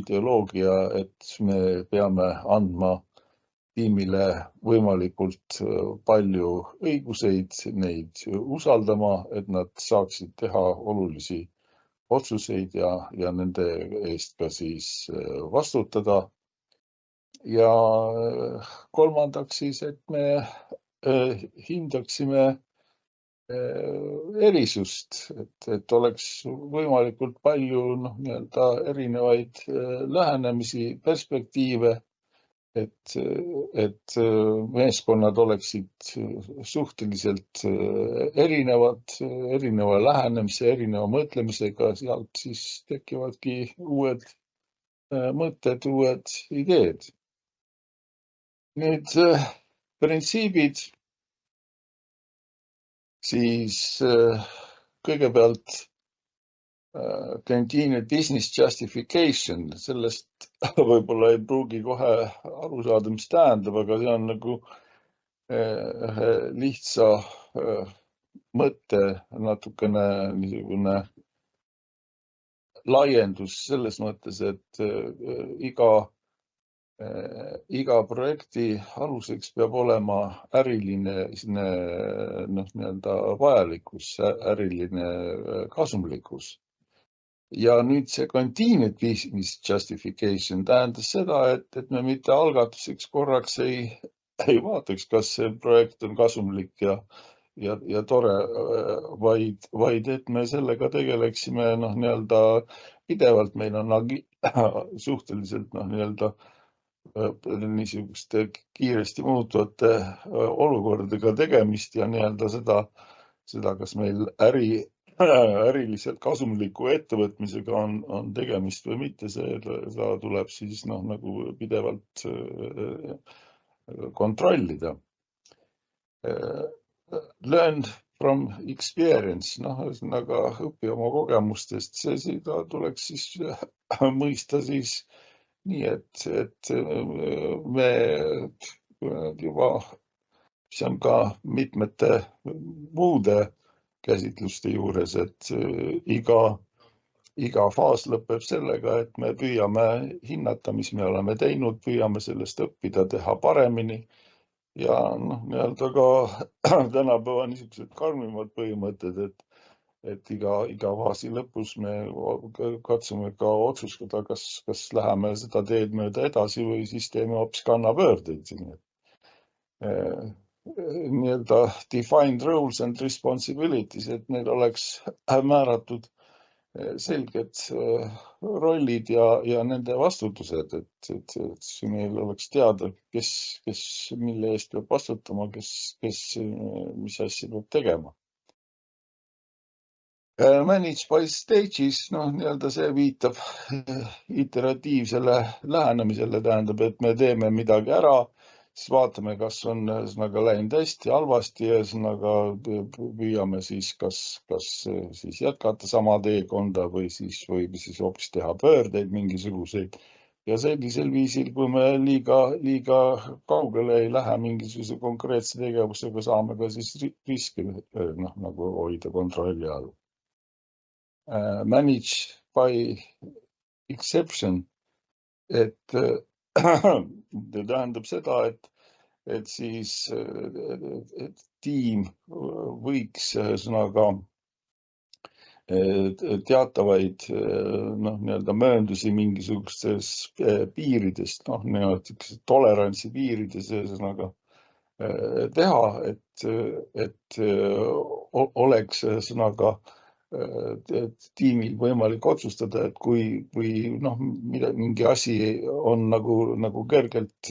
ideoloogia, et me peame andma tiimile võimalikult palju õiguseid, neid usaldama, et nad saaksid teha olulisi otsuseid ja nende eest ka siis vastutada. Ja kolmandaks siis, et me hindaksime erisust, et oleks võimalikult palju nii-öelda erinevaid lähenemisi, perspektiive, et meeskonnad oleksid suhteliselt erinevad, erineva lähenemise, erineva mõtlemisega, sealt siis tekivadki uued mõtted, uued ideed. Nüüd printsiibid, siis kõigepealt continued business justification, sellest võib-olla ei pruugi kohe aru saada, mis tähendab, aga see on nagu lihtsa mõtte natukene niisugune laiendus selles mõttes, et iga projekti aluseks peab olema äriline nii-öelda vajalikkus, äriline kasumlikkus. Ja nüüd see continued business justification tähendas seda, et me mitte algatuseks korraks ei vaataks, kas see projekt on kasumlik ja ja tore, vaid et me sellega tegeleksime nii-öelda pidevalt. Meil on suhteliselt nii-öelda niisuguste kiiresti muutuvate olukordadega tegemist ja nii-öelda seda, kas meil äriliselt kasumliku ettevõtmisega on tegemist või mitte, seda tuleb siis nagu pidevalt kontrollida. Learn from experience, ühesõnaga õpi oma kogemustest, seda tuleks siis mõista siis nii, et me juba, see on ka mitmete muude käsitluste juures, et iga faas lõpeb sellega, et me püüame hinnata, mis me oleme teinud, püüame sellest õppida, teha paremini. Ja nii-öelda ka tänapäeva niisugused karmimad põhimõtted, et iga faasi lõpus me katsume ka otsustada, kas läheme seda teed mööda edasi või siis teeme hoopis kannapöördeid. Nii-öelda defined roles and responsibilities, et neil oleks määratud selged rollid ja nende vastutused, et meil oleks teada, kes mille eest peab vastutama, kes mis asja peab tegema. Manage by stages, nii-öelda see viitab iteratiivsele lähenemisele, tähendab, et me teeme midagi ära, siis vaatame, kas on ühesõnaga läinud hästi, halvasti ja ühesõnaga püüame siis kas siis jätkata sama teekonda või siis hoopis teha pöördeid mingisuguseid. Ja sellisel viisil, kui me liiga kaugele ei lähe mingisuguse konkreetse tegevusega, saame ka siis riske nagu hoida kontrolli all. Manage by exception, et tähendab seda, et siis tiim võiks ühesõnaga teatavaid nii-öelda mööndusi mingisugustes piirides, nii-öelda tolerantsi piirides ühesõnaga teha, et oleks ühesõnaga tiimil võimalik otsustada, et kui mingi asi on nagu kergelt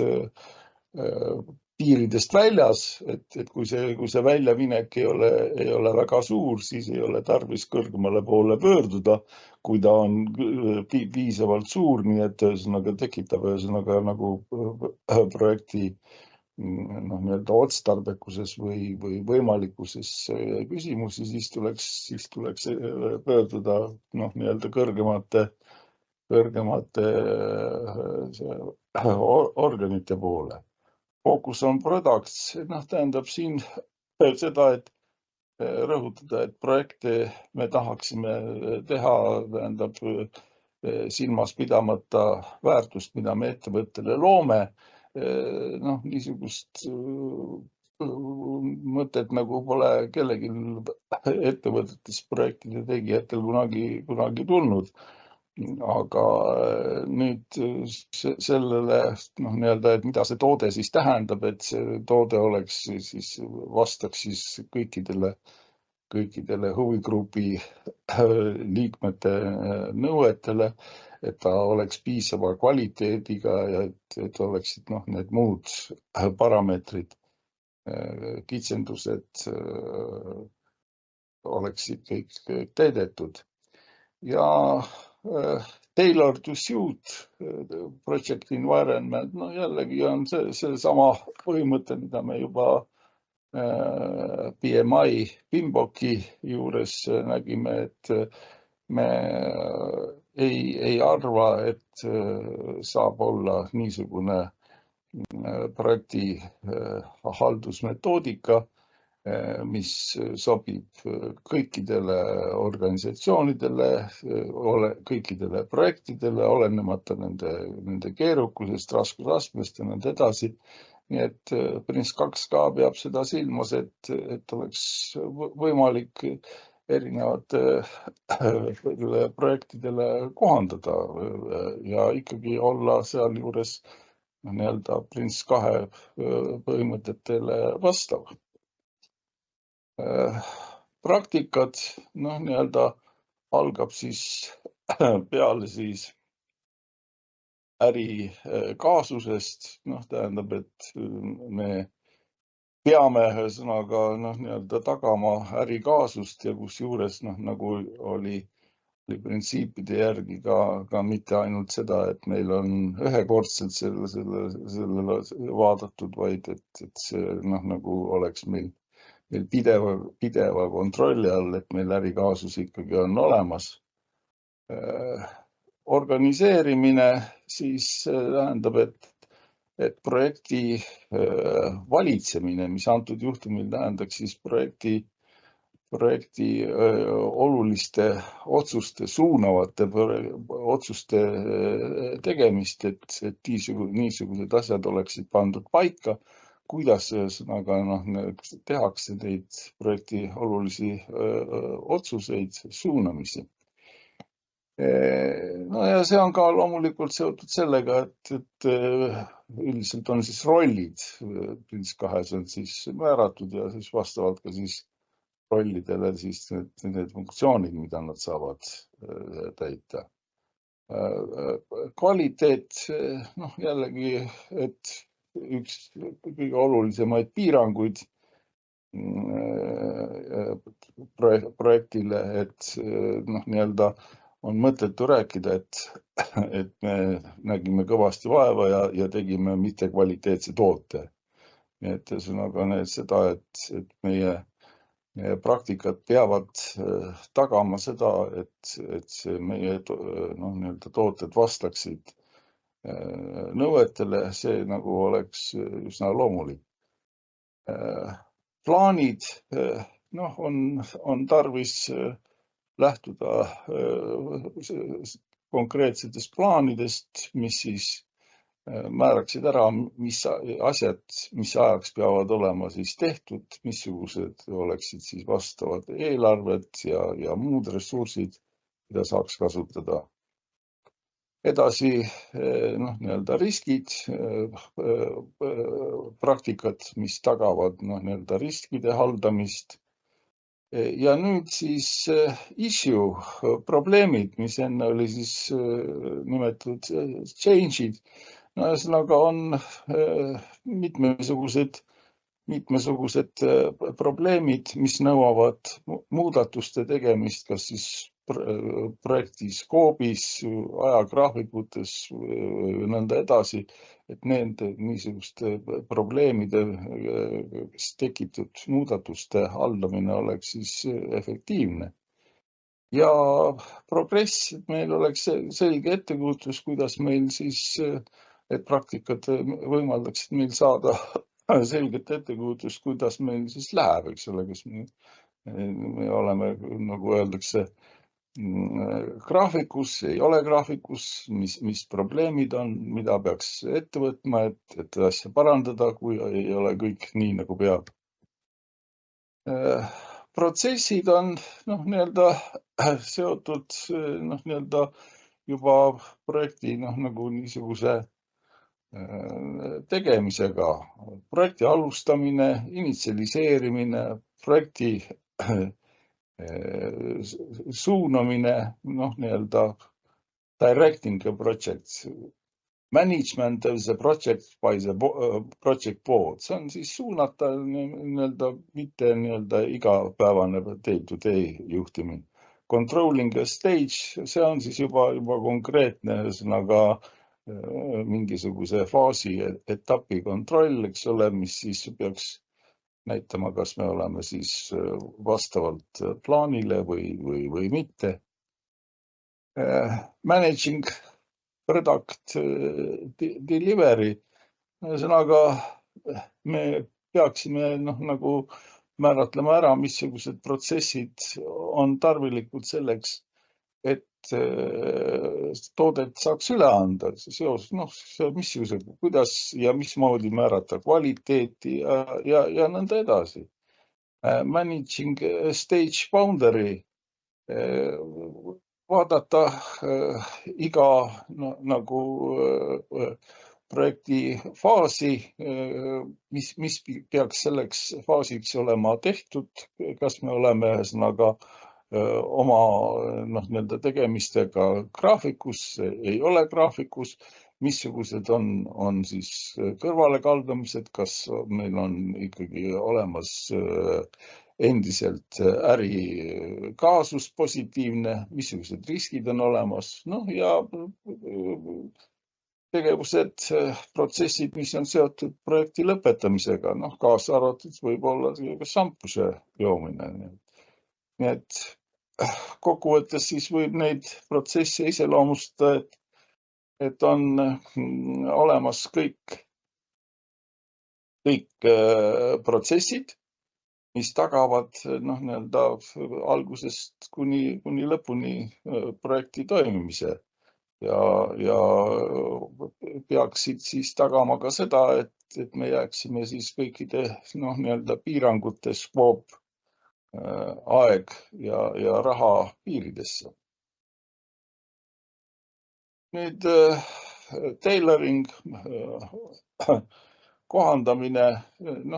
piiridest väljas, et kui see väljaminek ei ole väga suur, siis ei ole tarvis kõrgemale poole pöörduda, kui ta on piisavalt suur, nii et ühesõnaga tekitab ühesõnaga nagu projekti nii-öelda otstarbekuses või võimalikkuses küsimusi, siis tuleks pöörduda nii-öelda kõrgemate organite poole. Focus on products, tähendab siin seda, et rõhutada, et projekte me tahaksime teha, tähendab silmas pidamata väärtust, mida me ettevõttele loome, niisugust mõtet nagu pole kellelgi ettevõtetes projektide tegijatel kunagi tulnud. Aga nüüd sellele nii-öelda, et mida see toode siis tähendab, et see toode oleks siis, vastaks siis kõikidele huvigrupi liikmete nõuetele, et ta oleks piisava kvaliteediga ja et oleksid need muud parameetrid, kitsendused oleksid kõik täidetud. Ja tailor to suit project environment, jällegi on see sama põhimõte, mida me juba PMI PMBOK-i juures nägime, et me ei arva, et saab olla niisugune projekti haldusmetoodika, mis sobib kõikidele organisatsioonidele, kõikidele projektidele, olenemata nende keerukusest, raskusastmest ja nõnda edasi. Nii et PRINCE2K peab seda silmas, et oleks võimalik erinevatele projektidele kohandada ja ikkagi olla sealjuures nii-öelda PRINCE2 põhimõtetele vastav. Praktikad, noh, nii-öelda algab siis peale siis ärikaasusest, noh, tähendab, et me peame ühesõnaga, noh, nii-öelda tagama ärikaasust ja kusjuures, noh, nagu oli printsiipide järgi ka mitte ainult seda, et meil on ühekordselt sellele vaadatud, vaid et see, noh, nagu oleks meil pideva kontrolli all, et meil ärikaasus ikkagi on olemas. Organiseerimine siis tähendab, et projekti valitsemine, mis antud juhtumil tähendaks siis projekti oluliste otsuste, suunavate otsuste tegemist, et niisugused asjad oleksid pandud paika, kuidas ühesõnaga, noh, tehakse neid projekti olulisi otsuseid, suunamisi. No ja see on ka loomulikult seotud sellega, et üldiselt on siis rollid PRINCE2-s on siis määratud ja siis vastavalt ka siis rollidele siis need funktsioonid, mida nad saavad täita. Kvaliteet, noh jällegi, et üks kõige olulisemaid piiranguid projektile, et noh, nii-öelda on mõttetu rääkida, et me nägime kõvasti vaeva ja tegime mittekvaliteetse toote. Nii et ühesõnaga seda, et meie praktikad peavad tagama seda, et meie noh, nii-öelda tooted vastaksid nõuetele, see nagu oleks üsna loomulik. Plaanid, noh, on tarvis lähtuda konkreetsetest plaanidest, mis siis määraksid ära, mis asjad, mis ajaks peavad olema siis tehtud, missugused oleksid siis vastavad eelarved ja muud ressursid, mida saaks kasutada. Edasi, noh, nii-öelda riskid, praktikad, mis tagavad, noh, nii-öelda riskide haldamist. Ja nüüd siis issue, probleemid, mis enne oli siis nimetatud change'id. No ühesõnaga on mitmesugused probleemid, mis nõuavad muudatuste tegemist, kas siis projekti skoobis, ajagraafikutes või nõnda edasi, et nende niisuguste probleemide tekitud muudatuste haldamine oleks siis efektiivne. Ja progress, et meil oleks selge ettekujutus, kuidas meil siis, et praktikad võimaldaksid meil saada selget ettekujutust, kuidas meil siis läheb, eks ole, kas me oleme, nagu öeldakse, graafikus, ei ole graafikus, mis probleemid on, mida peaks ette võtma, et asja parandada, kui ei ole kõik nii, nagu peab. Protsessid on, noh, nii-öelda seotud, noh, nii-öelda juba projekti, noh, nagu niisuguse tegemisega. Projekti alustamine, initsialiseerimine, projekti suunamine, noh, nii-öelda directing a project, management of the project by the project board, see on siis suunata nii-öelda mitte nii-öelda igapäevane day-to-day juhtimine. Controlling a stage, see on siis juba konkreetne, ühesõnaga mingisuguse faasi etapi kontroll, eks ole, mis siis peaks näitama, kas me oleme siis vastavalt plaanile või mitte. Managing product delivery, ühesõnaga me peaksime, noh, nagu määratlema ära, missugused protsessid on tarvilikud selleks, et toodet saaks üle anda, seos, noh, missuguse, kuidas ja mismoodi määrata kvaliteeti ja nõnda edasi. Managing stage boundary, vaadata iga, no, nagu projekti faasi, mis peaks selleks faasiks olema tehtud, kas me oleme ühesõnaga oma nii-öelda tegemistega graafikus, ei ole graafikus, missugused on siis kõrvalekaldamised, kas meil on ikkagi olemas endiselt ärikaasus positiivne, missugused riskid on olemas, ja tegevused, protsessid, mis on seotud projekti lõpetamisega, kaasa arvatud võib-olla šampuse joomine. Nii et kokkuvõttes siis võib neid protsesse iseloomustada, et on olemas kõik protsessid, mis tagavad nii-öelda algusest kuni lõpuni projekti toimimise ja peaksid siis tagama ka seda, et me jääksime siis kõikide nii-öelda piirangute skvoop, aeg ja raha piiridesse. Nüüd tailoring, kohandamine,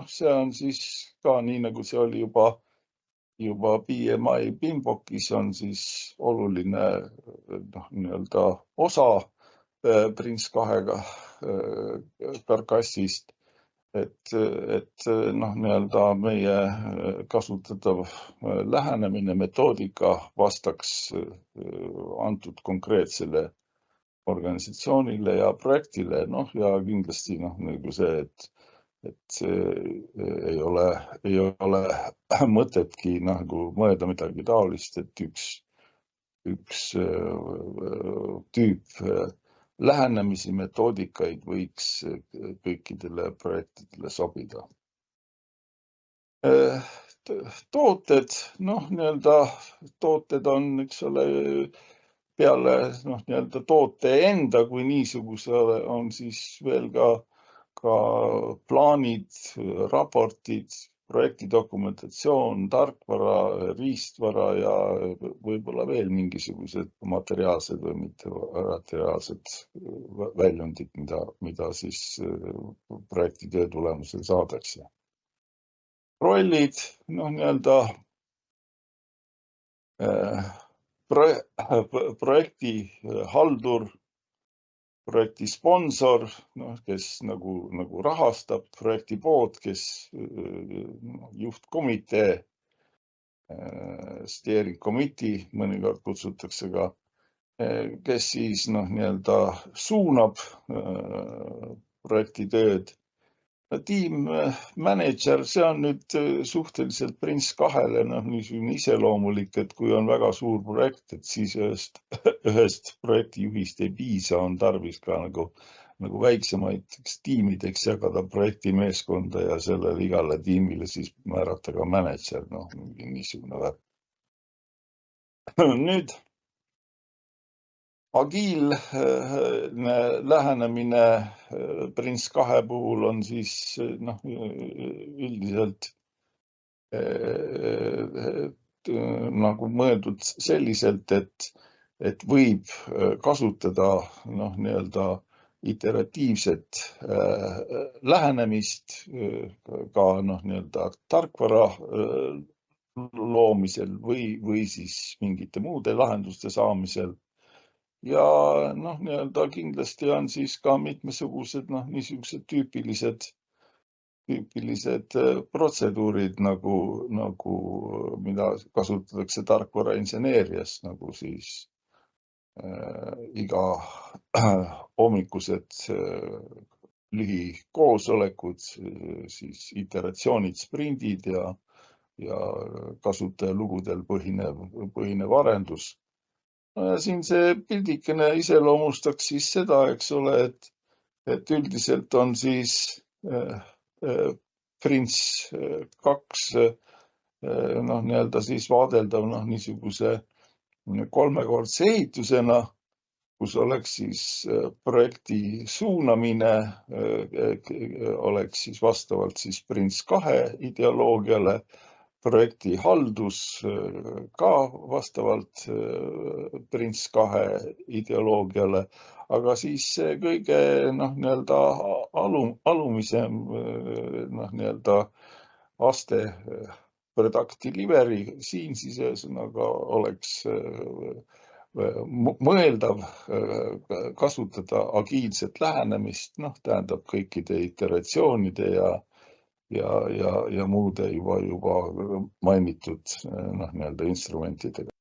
see on siis ka nii, nagu see oli juba BMI PMBOK-is on siis oluline nii-öelda osa PRINCE2-ga karkassist, et nii-öelda meie kasutatav lähenemine, metoodika vastaks antud konkreetsele organisatsioonile ja projektile, ja kindlasti nagu see, et ei ole mõtetki nagu mõelda midagi taolist, et üks tüüp lähenemisi, metoodikaid võiks kõikidele projektidele sobida. Tooted, nii-öelda tooted on, eks ole, peale nii-öelda toote enda kui niisuguse on siis veel ka plaanid, raportid, projektidokumentatsioon, tarkvara, riistvara ja võib-olla veel mingisugused materiaalsed või mittemateriaalsed väljundid, mida siis projektitöö tulemusel saadakse. Rollid, nii-öelda projekti haldur, projekti sponsor, kes nagu rahastab, projekti pood, kes juhtkomitee, steering committee mõnikord kutsutakse ka, kes siis nii-öelda suunab projekti tööd. Tiim manager, see on nüüd suhteliselt PRINCE2-le niisugune iseloomulik, et kui on väga suur projekt, et siis ühest projektijuhist ei piisa, on tarvis ka nagu väiksemaid tiimideks jagada projektimeeskonda ja sellele igale tiimile siis määrata ka manager, niisugune värk. Nüüd agiilne lähenemine PRINCE2 puhul on siis üldiselt nagu mõeldud selliselt, et võib kasutada nii-öelda iteratiivset lähenemist ka nii-öelda tarkvara loomisel või siis mingite muude lahenduste saamisel. Ja nii-öelda kindlasti on siis ka mitmesugused niisugused tüüpilised protseduurid, nagu mida kasutatakse tarkvarainseneerias, nagu siis iga hommikused lühikoosolekud, siis iteratsioonid, sprindid ja kasutajalugudel põhinev arendus. Siin see pildikene iseloomustaks siis seda, eks ole, et üldiselt on siis PRINCE2 nii-öelda siis vaadeldav niisuguse kolmekordse ehitusena, kus oleks siis projekti suunamine, oleks siis vastavalt siis PRINCE2 ideoloogiale, projekti haldus ka vastavalt PRINCE2 ideoloogiale, aga siis kõige nii-öelda alumisem nii-öelda aste product delivery siin siis ühesõnaga oleks mõeldav kasutada agiilset lähenemist, tähendab kõikide iteratsioonide ja muude juba mainitud nii-öelda instrumentidega.